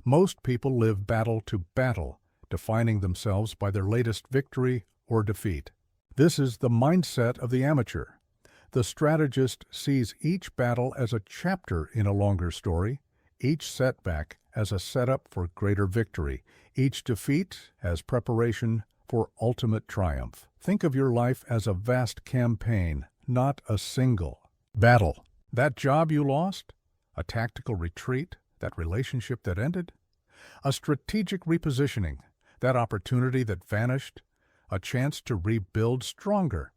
Most people live battle to battle, defining themselves by their latest victory or defeat. This is the mindset of the amateur. The strategist sees each battle as a chapter in a longer story, each setback as a setup for greater victory, each defeat as preparation for ultimate triumph. Think of your life as a vast campaign, not a single battle. That job you lost? A tactical retreat? That relationship that ended? A strategic repositioning? That opportunity that vanished? A chance to rebuild stronger?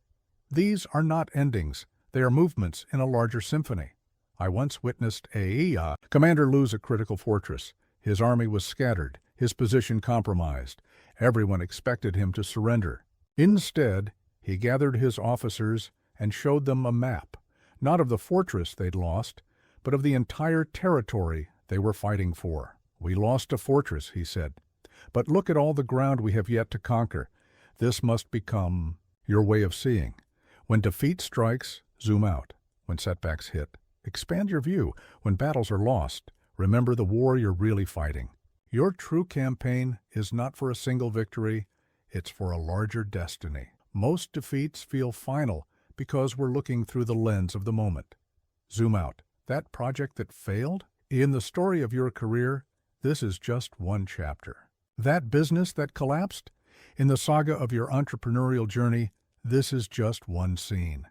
These are not endings. They are movements in a larger symphony. I once witnessed a commander lose a critical fortress. His army was scattered, his position compromised. Everyone expected him to surrender. Instead, he gathered his officers and showed them a map, not of the fortress they'd lost, but of the entire territory they were fighting for. "We lost a fortress," he said, "but look at all the ground we have yet to conquer." This must become your way of seeing. When defeat strikes, zoom out. When setbacks hit, expand your view. When battles are lost, remember the war you're really fighting. Your true campaign is not for a single victory, it's for a larger destiny. Most defeats feel final because we're looking through the lens of the moment. Zoom out. That project that failed? In the story of your career, this is just one chapter. That business that collapsed? In the saga of your entrepreneurial journey, this is just one scene.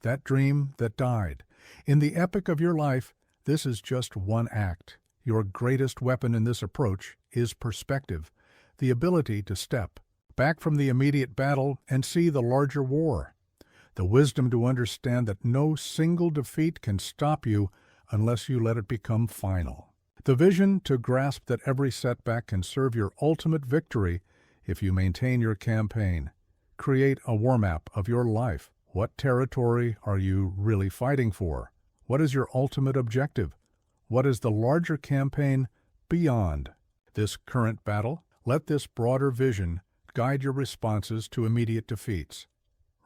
That dream that died? In the epic of your life, this is just one act. Your greatest weapon in this approach is perspective, the ability to step back from the immediate battle and see the larger war. The wisdom to understand that no single defeat can stop you unless you let it become final. The vision to grasp that every setback can serve your ultimate victory if you maintain your campaign. Create a war map of your life. What territory are you really fighting for? What is your ultimate objective? What is the larger campaign beyond this current battle? Let this broader vision guide your responses to immediate defeats.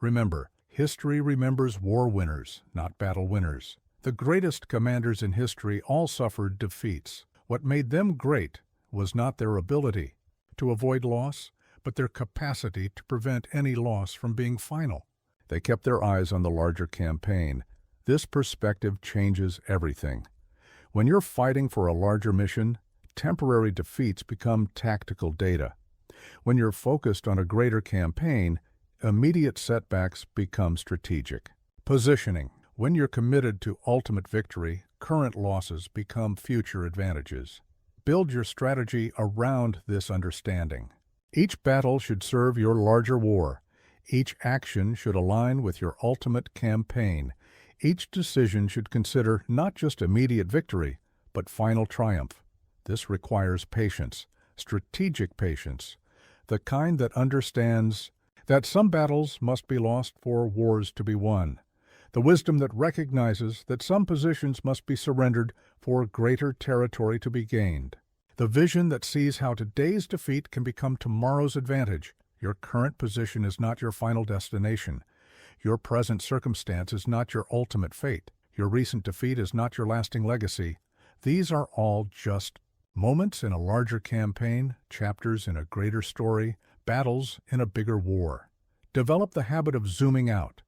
Remember, history remembers war winners, not battle winners. The greatest commanders in history all suffered defeats. What made them great was not their ability to avoid loss, but their capacity to prevent any loss from being final. They kept their eyes on the larger campaign. This perspective changes everything. When you're fighting for a larger mission, temporary defeats become tactical data. When you're focused on a greater campaign, immediate setbacks become strategic. Positioning. When you're committed to ultimate victory, current losses become future advantages. Build your strategy around this understanding. Each battle should serve your larger war. Each action should align with your ultimate campaign. Each decision should consider not just immediate victory, but final triumph. This requires patience, strategic patience, the kind that understands that some battles must be lost for wars to be won. The wisdom that recognizes that some positions must be surrendered for greater territory to be gained. The vision that sees how today's defeat can become tomorrow's advantage. Your current position is not your final destination. Your present circumstance is not your ultimate fate. Your recent defeat is not your lasting legacy. These are all just moments in a larger campaign, chapters in a greater story, battles in a bigger war. Develop the habit of zooming out.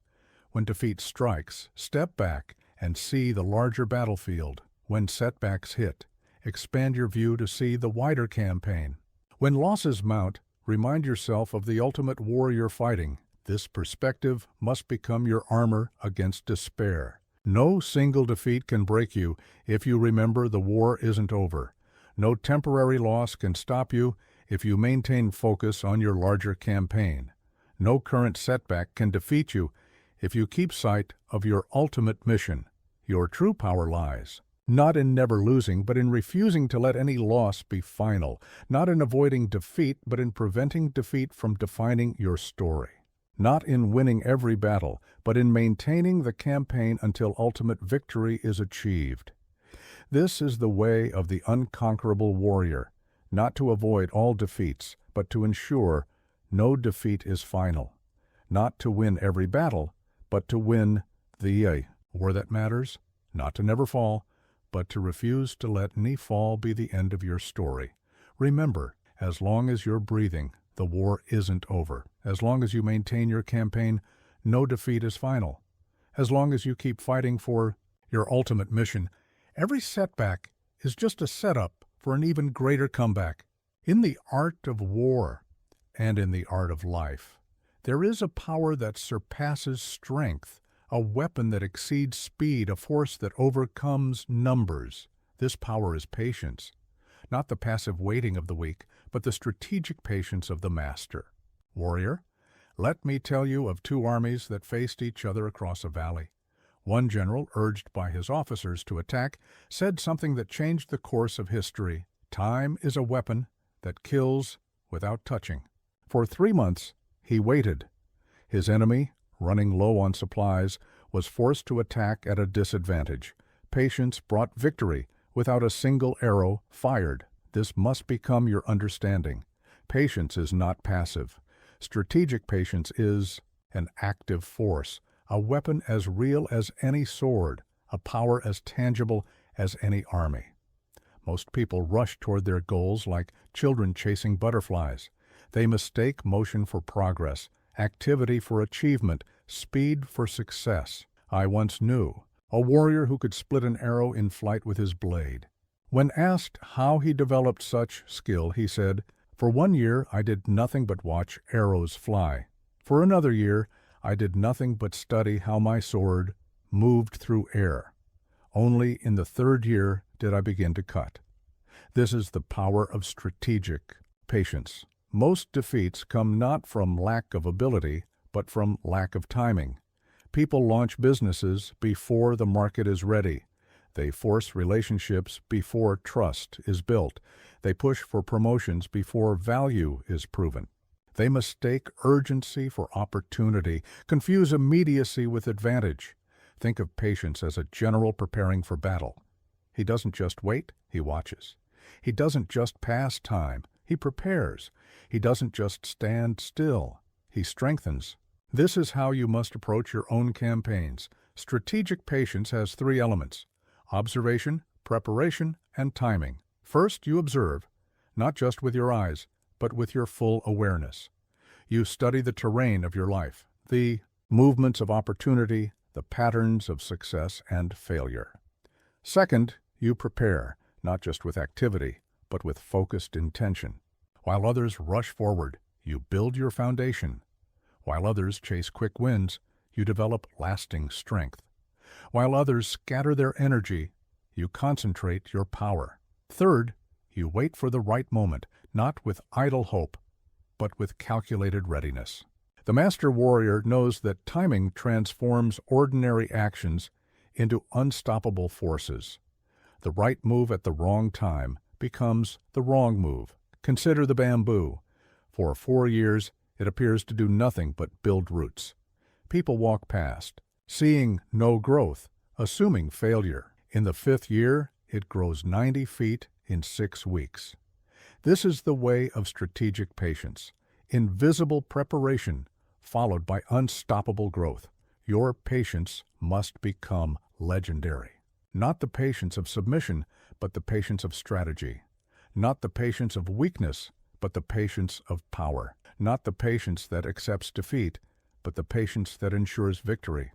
When defeat strikes, step back and see the larger battlefield. When setbacks hit, expand your view to see the wider campaign. When losses mount, remind yourself of the ultimate war you're fighting. This perspective must become your armor against despair. No single defeat can break you if you remember the war isn't over. No temporary loss can stop you if you maintain focus on your larger campaign. No current setback can defeat you if you keep sight of your ultimate mission. Your true power lies not in never losing, but in refusing to let any loss be final, not in avoiding defeat, but in preventing defeat from defining your story. Not in winning every battle, but in maintaining the campaign until ultimate victory is achieved. This is the way of the unconquerable warrior, not to avoid all defeats, but to ensure no defeat is final. Not to win every battle, but to win the war that matters, not to never fall, but to refuse to let any fall be the end of your story. Remember, as long as you're breathing, the war isn't over. As long as you maintain your campaign, no defeat is final. As long as you keep fighting for your ultimate mission, every setback is just a setup for an even greater comeback. In the art of war and in the art of life, there is a power that surpasses strength, a weapon that exceeds speed, a force that overcomes numbers. This power is patience, not the passive waiting of the weak, but the strategic patience of the master. Warrior, let me tell you of two armies that faced each other across a valley. One general, urged by his officers to attack, said something that changed the course of history. Time is a weapon that kills without touching. For 3 months, he waited. His enemy, running low on supplies, was forced to attack at a disadvantage. Patience brought victory without a single arrow fired. This must become your understanding. Patience is not passive. Strategic patience is an active force, a weapon as real as any sword, a power as tangible as any army. Most people rush toward their goals like children chasing butterflies. They mistake motion for progress, activity for achievement, speed for success. I once knew a warrior who could split an arrow in flight with his blade. When asked how he developed such skill, he said, "For 1 year I did nothing but watch arrows fly. For another year I did nothing but study how my sword moved through air. Only in the 3rd year did I begin to cut." This is the power of strategic patience. Most defeats come not from lack of ability, but from lack of timing. People launch businesses before the market is ready. They force relationships before trust is built. They push for promotions before value is proven. They mistake urgency for opportunity, confuse immediacy with advantage. Think of patience as a general preparing for battle. He doesn't just wait, he watches. He doesn't just pass time, he prepares. He doesn't just stand still, he strengthens. This is how you must approach your own campaigns. Strategic patience has 3 elements: observation, preparation, and timing. First, you observe, not just with your eyes, but with your full awareness. You study the terrain of your life, the movements of opportunity, the patterns of success and failure. Second, you prepare, not just with activity, but with focused intention. While others rush forward, you build your foundation. While others chase quick wins, you develop lasting strength. While others scatter their energy, you concentrate your power. Third, you wait for the right moment, not with idle hope, but with calculated readiness. The master warrior knows that timing transforms ordinary actions into unstoppable forces. The right move at the wrong time becomes the wrong move. Consider the bamboo. For 4 years, it appears to do nothing but build roots. People walk past, seeing no growth, assuming failure. In the 5th year, it grows 90 feet in 6 weeks. This is the way of strategic patience. Invisible preparation followed by unstoppable growth. Your patience must become legendary. Not the patience of submission, but the patience of strategy. Not the patience of weakness, but the patience of power. Not the patience that accepts defeat, but the patience that ensures victory.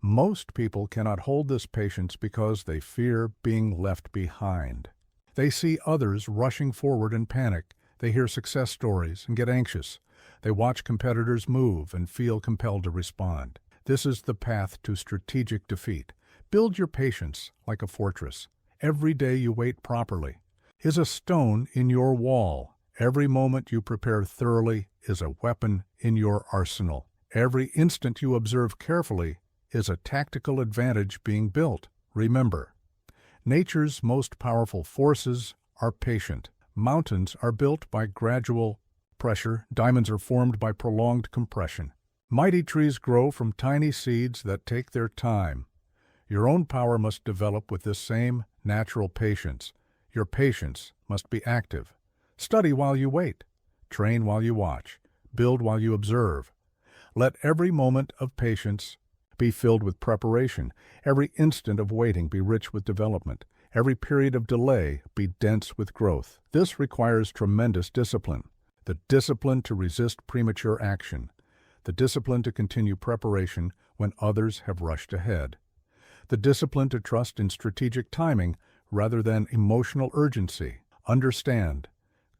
Most people cannot hold this patience because they fear being left behind. They see others rushing forward and panic. They hear success stories and get anxious. They watch competitors move and feel compelled to respond. This is the path to strategic defeat. Build your patience like a fortress. Every day you wait properly is a stone in your wall. Every moment you prepare thoroughly is a weapon in your arsenal. Every instant you observe carefully is a tactical advantage being built. Remember, nature's most powerful forces are patient. Mountains are built by gradual pressure. Diamonds are formed by prolonged compression. Mighty trees grow from tiny seeds that take their time. Your own power must develop with this same natural patience. Your patience must be active. Study while you wait. Train while you watch. Build while you observe. Let every moment of patience be filled with preparation. Every instant of waiting be rich with development. Every period of delay be dense with growth. This requires tremendous discipline. The discipline to resist premature action. The discipline to continue preparation when others have rushed ahead. The discipline to trust in strategic timing rather than emotional urgency. Understand,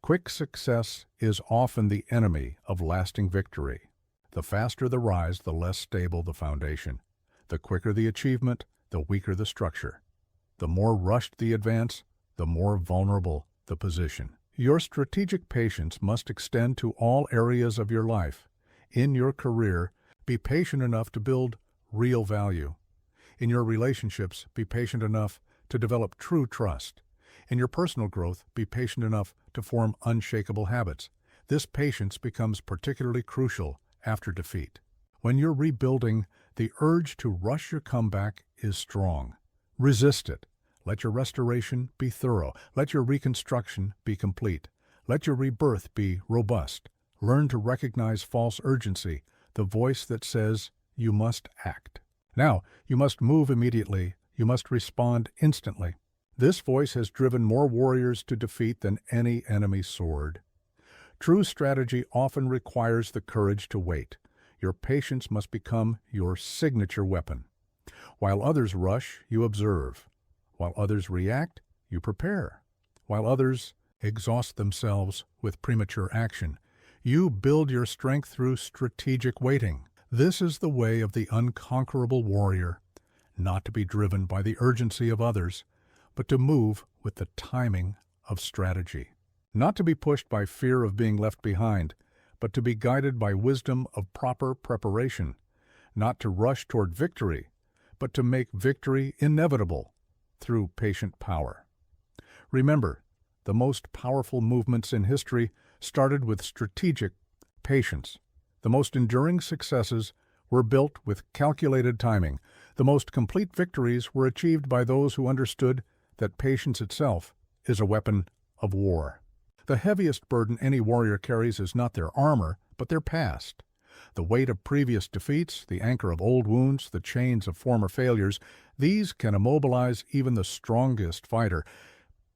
quick success is often the enemy of lasting victory. The faster the rise, the less stable the foundation. The quicker the achievement, the weaker the structure. The more rushed the advance, the more vulnerable the position. Your strategic patience must extend to all areas of your life. In your career, be patient enough to build real value. In your relationships, be patient enough to develop true trust. In your personal growth, be patient enough to form unshakable habits. This patience becomes particularly crucial after defeat. When you're rebuilding, the urge to rush your comeback is strong. Resist it. Let your restoration be thorough. Let your reconstruction be complete. Let your rebirth be robust. Learn to recognize false urgency, the voice that says you must act. Now, you must move immediately. You must respond instantly. This voice has driven more warriors to defeat than any enemy sword. True strategy often requires the courage to wait. Your patience must become your signature weapon. While others rush, you observe. While others react, you prepare. While others exhaust themselves with premature action, you build your strength through strategic waiting. This is the way of the unconquerable warrior, not to be driven by the urgency of others, but to move with the timing of strategy. Not to be pushed by fear of being left behind, but to be guided by wisdom of proper preparation. Not to rush toward victory, but to make victory inevitable through patient power. Remember, the most powerful movements in history started with strategic patience. The most enduring successes were built with calculated timing. The most complete victories were achieved by those who understood that patience itself is a weapon of war. The heaviest burden any warrior carries is not their armor, but their past. The weight of previous defeats, the anchor of old wounds, the chains of former failures, these can immobilize even the strongest fighter.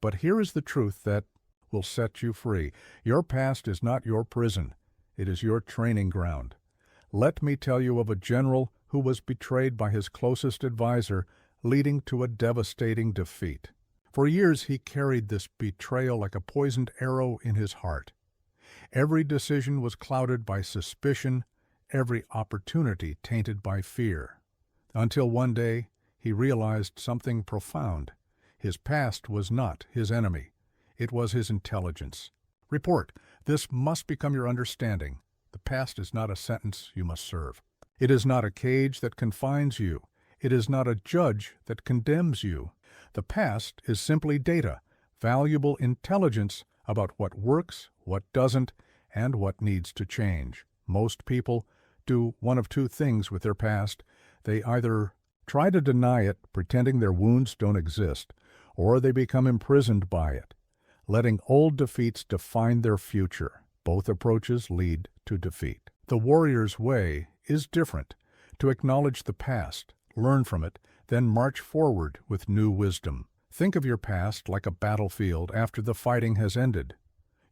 But here is the truth that will set you free. Your past is not your prison. It is your training ground. Let me tell you of a general who was betrayed by his closest advisor, leading to a devastating defeat. For years he carried this betrayal like a poisoned arrow in his heart. Every decision was clouded by suspicion, every opportunity tainted by fear. Until one day he realized something profound. His past was not his enemy. It was his intelligence. Report. This must become your understanding. The past is not a sentence you must serve. It is not a cage that confines you. It is not a judge that condemns you. The past is simply data, valuable intelligence about what works, what doesn't, and what needs to change. Most people do one of two things with their past. They either try to deny it, pretending their wounds don't exist, or they become imprisoned by it, letting old defeats define their future. Both approaches lead to defeat. The warrior's way is different: to acknowledge the past, learn from it, then march forward with new wisdom. Think of your past like a battlefield after the fighting has ended.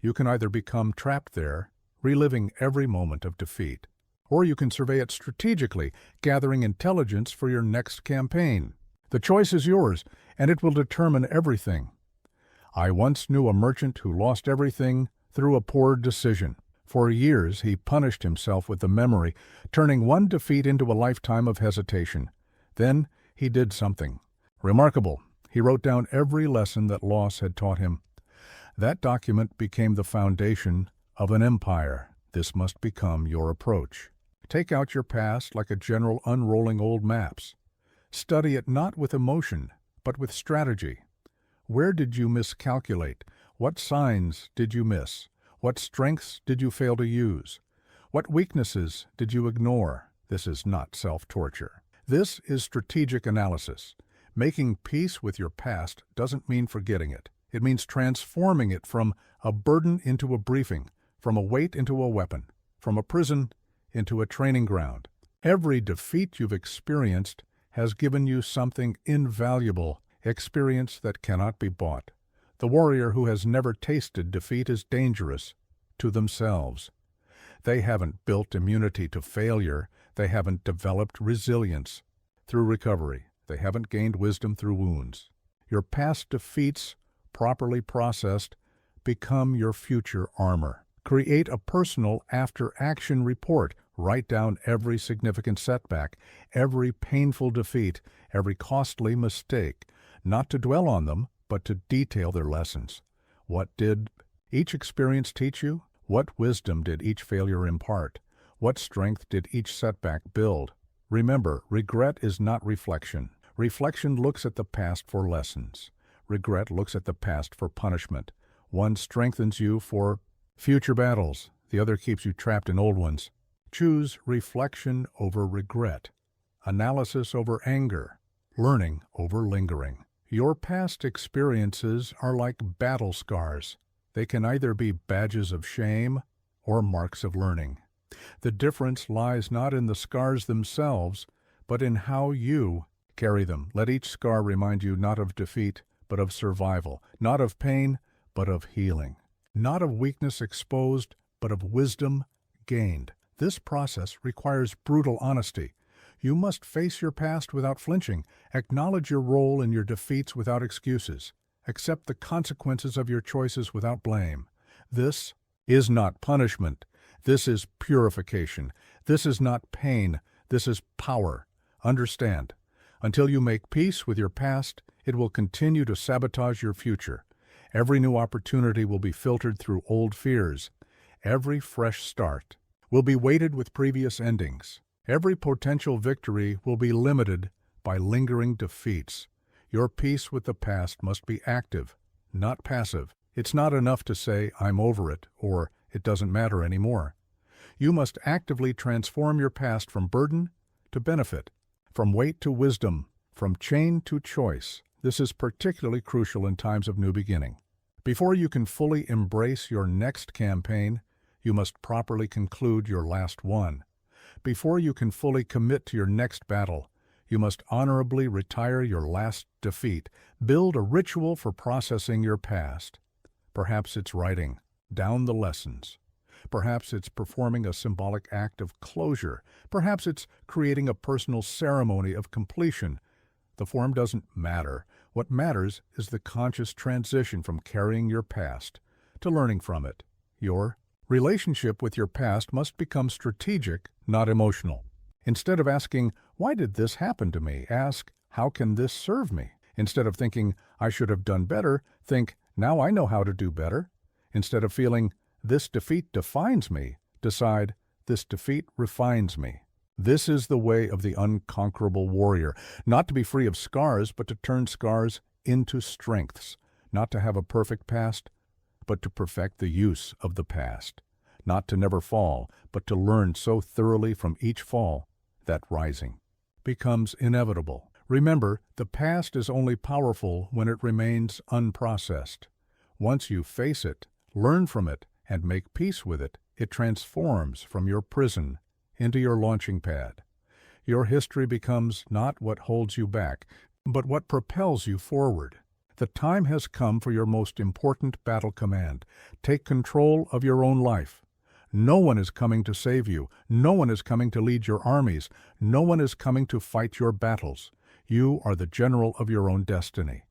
You can either become trapped there, reliving every moment of defeat, or you can survey it strategically, gathering intelligence for your next campaign. The choice is yours, and it will determine everything. I once knew a merchant who lost everything through a poor decision. For years he punished himself with the memory, turning one defeat into a lifetime of hesitation. Then he did something remarkable. He wrote down every lesson that loss had taught him. That document became the foundation of an empire. This must become your approach. Take out your past like a general unrolling old maps. Study it not with emotion, but with strategy. Where did you miscalculate? What signs did you miss? What strengths did you fail to use? What weaknesses did you ignore? This is not self-torture. This is strategic analysis. Making peace with your past doesn't mean forgetting it. It means transforming it from a burden into a briefing, from a weight into a weapon, from a prison into a training ground. Every defeat you've experienced has given you something invaluable, experience that cannot be bought. The warrior who has never tasted defeat is dangerous to themselves. They haven't built immunity to failure. They haven't developed resilience through recovery. They haven't gained wisdom through wounds. Your past defeats, properly processed, become your future armor. Create a personal after-action report. Write down every significant setback, every painful defeat, every costly mistake, not to dwell on them, but to detail their lessons. What did each experience teach you? What wisdom did each failure impart? What strength did each setback build? Remember, regret is not reflection. Reflection looks at the past for lessons. Regret looks at the past for punishment. One strengthens you for future battles. The other keeps you trapped in old ones. Choose reflection over regret, analysis over anger, learning over lingering. Your past experiences are like battle scars. They can either be badges of shame or marks of learning. The difference lies not in the scars themselves, but in how you carry them. Let each scar remind you not of defeat, but of survival, not of pain, but of healing, not of weakness exposed, but of wisdom gained. This process requires brutal honesty. You must face your past without flinching, acknowledge your role in your defeats without excuses, accept the consequences of your choices without blame. This is not punishment. This is purification. This is not pain. This is power. Understand, until you make peace with your past, it will continue to sabotage your future. Every new opportunity will be filtered through old fears. Every fresh start will be weighted with previous endings. Every potential victory will be limited by lingering defeats. Your peace with the past must be active, not passive. It's not enough to say, "I'm over it," or "it doesn't matter anymore." You must actively transform your past from burden to benefit, from weight to wisdom, from chain to choice. This is particularly crucial in times of new beginning. Before you can fully embrace your next campaign, you must properly conclude your last one. Before you can fully commit to your next battle, you must honorably retire your last defeat. Build a ritual for processing your past. Perhaps it's writing down the lessons. Perhaps it's performing a symbolic act of closure. Perhaps it's creating a personal ceremony of completion. The form doesn't matter. What matters is the conscious transition from carrying your past to learning from it. Your relationship with your past must become strategic, not emotional. Instead of asking, "Why did this happen to me?" ask, "How can this serve me?" Instead of thinking, "I should have done better," think, "Now I know how to do better." Instead of feeling, "This defeat defines me," decide, "This defeat refines me." This is the way of the unconquerable warrior, not to be free of scars, but to turn scars into strengths, not to have a perfect past, but to perfect the use of the past, not to never fall, but to learn so thoroughly from each fall that rising becomes inevitable. Remember, the past is only powerful when it remains unprocessed. Once you face it, learn from it, and make peace with it, it transforms from your prison into your launching pad. Your history becomes not what holds you back, but what propels you forward. The time has come for your most important battle command. Take control of your own life. No one is coming to save you. No one is coming to lead your armies. No one is coming to fight your battles. You are the general of your own destiny,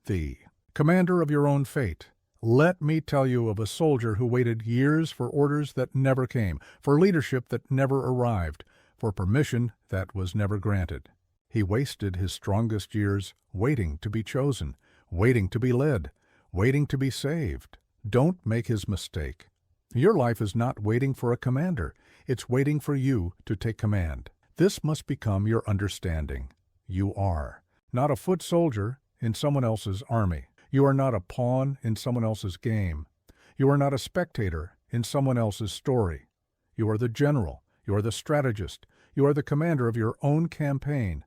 the commander of your own fate. Let me tell you of a soldier who waited years for orders that never came, for leadership that never arrived, for permission that was never granted. He wasted his strongest years waiting to be chosen, waiting to be led, waiting to be saved. Don't make his mistake. Your life is not waiting for a commander. It's waiting for you to take command. This must become your understanding. You are not a foot soldier in someone else's army. You are not a pawn in someone else's game. You are not a spectator in someone else's story. You are the general. You are the strategist. You are the commander of your own campaign.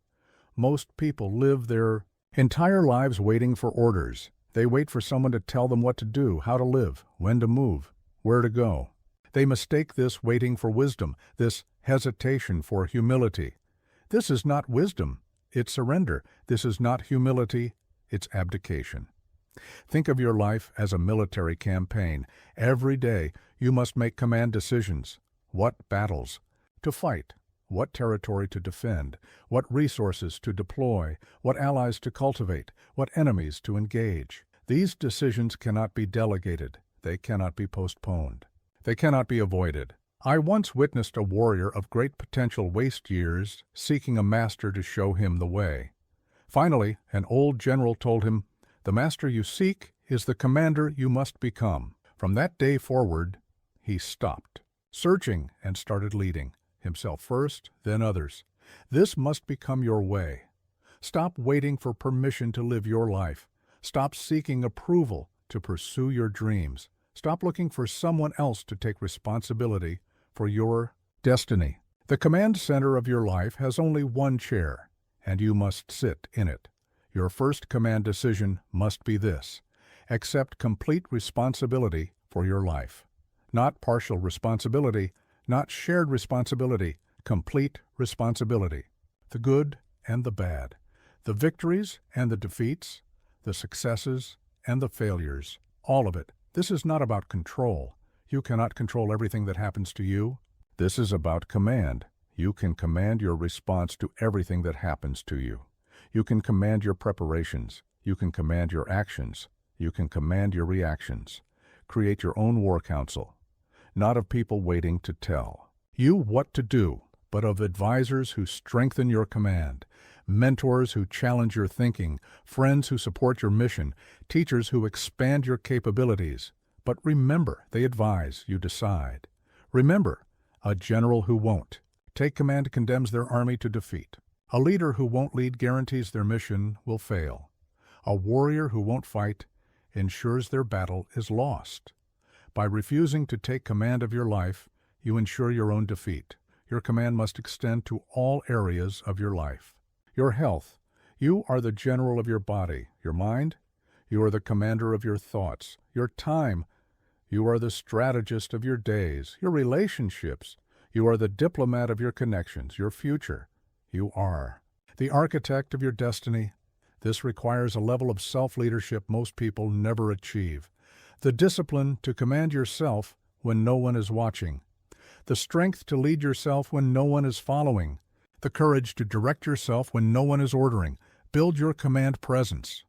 Most people live their entire lives waiting for orders. They wait for someone to tell them what to do, how to live, when to move, where to go. They mistake this waiting for wisdom, this hesitation for humility. This is not wisdom, it's surrender. This is not humility, it's abdication. Think of your life as a military campaign. Every day you must make command decisions. What battles to fight, what territory to defend, what resources to deploy, what allies to cultivate, what enemies to engage. These decisions cannot be delegated. They cannot be postponed. They cannot be avoided. I once witnessed a warrior of great potential waste years seeking a master to show him the way. Finally, an old general told him, "The master you seek is the commander you must become." From that day forward, he stopped searching and started leading, himself first, then others. This must become your way. Stop waiting for permission to live your life. Stop seeking approval to pursue your dreams. Stop looking for someone else to take responsibility for your destiny. The command center of your life has only one chair, and you must sit in it. Your first command decision must be this: accept complete responsibility for your life. Not partial responsibility, not shared responsibility, complete responsibility. The good and the bad, the victories and the defeats, the successes and the failures, all of it. This is not about control. You cannot control everything that happens to you. This is about command. You can command your response to everything that happens to you. You can command your preparations. You can command your actions. You can command your reactions. Create your own war council, not of people waiting to tell you what to do, but of advisors who strengthen your command, mentors who challenge your thinking, friends who support your mission, teachers who expand your capabilities. But remember, they advise, you decide. Remember, a general who won't take command condemns their army to defeat. A leader who won't lead guarantees their mission will fail. A warrior who won't fight ensures their battle is lost. By refusing to take command of your life, you ensure your own defeat. Your command must extend to all areas of your life. Your health. You are the general of your body. Your mind. You are the commander of your thoughts. Your time. You are the strategist of your days. Your relationships. You are the diplomat of your connections. Your future. You are the architect of your destiny. This requires a level of self-leadership most people never achieve. The discipline to command yourself when no one is watching. The strength to lead yourself when no one is following. The courage to direct yourself when no one is ordering. Build your command presence.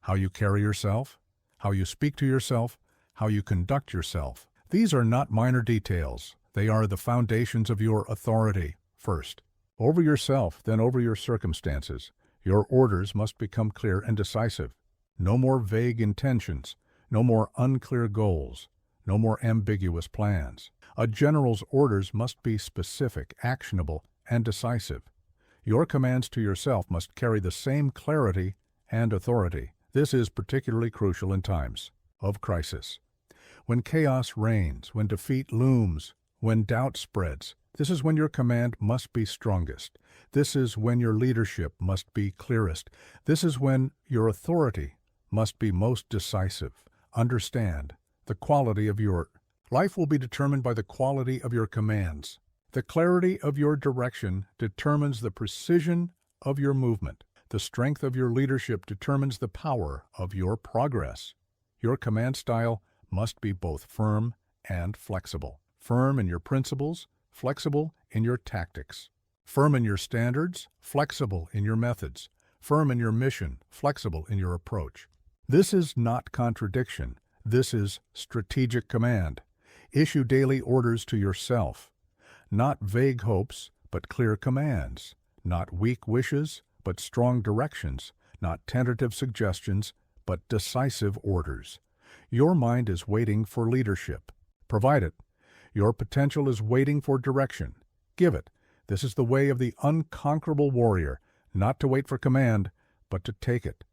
How you carry yourself, how you speak to yourself, how you conduct yourself. These are not minor details. They are the foundations of your authority. First, over yourself, then over your circumstances. Your orders must become clear and decisive. No more vague intentions. No more unclear goals. No more ambiguous plans. A general's orders must be specific, actionable, and decisive. Your commands to yourself must carry the same clarity and authority. This is particularly crucial in times of crisis. When chaos reigns, when defeat looms, when doubt spreads, this is when your command must be strongest. This is when your leadership must be clearest. This is when your authority must be most decisive. Understand, the quality of your life will be determined by the quality of your commands. The clarity of your direction determines the precision of your movement. The strength of your leadership determines the power of your progress. Your command style must be both firm and flexible. Firm in your principles, flexible in your tactics. Firm in your standards, flexible in your methods. Firm in your mission, flexible in your approach. This is not contradiction. This is strategic command. Issue daily orders to yourself. Not vague hopes, but clear commands. Not weak wishes, but strong directions. Not tentative suggestions, but decisive orders. Your mind is waiting for leadership. Provide it. Your potential is waiting for direction. Give it. This is the way of the unconquerable warrior, not to wait for command, but to take it.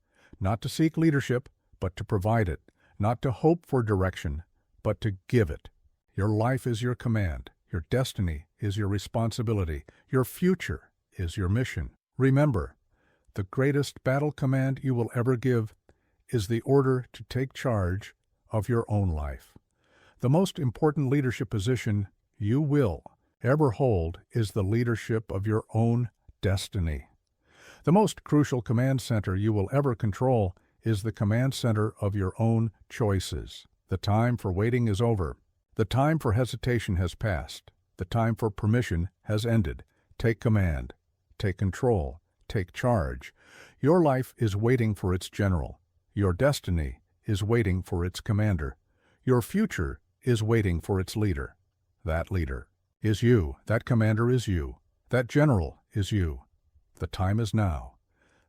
Not to seek leadership, but to provide it. Not to hope for direction, but to give it. Your life is your command. Your destiny is your responsibility. Your future is your mission. Remember, the greatest battle command you will ever give is the order to take charge of your own life. The most important leadership position you will ever hold is the leadership of your own destiny. The most crucial command center you will ever control is the command center of your own choices. The time for waiting is over. The time for hesitation has passed. The time for permission has ended. Take command. Take control. Take charge. Your life is waiting for its general. Your destiny is waiting for its commander. Your future is waiting for its leader. That leader is you. That commander is you. That general is you. The time is now.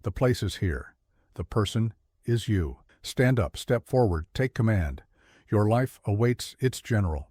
The place is here. The person is you. Stand up, step forward, take command. Your life awaits its general.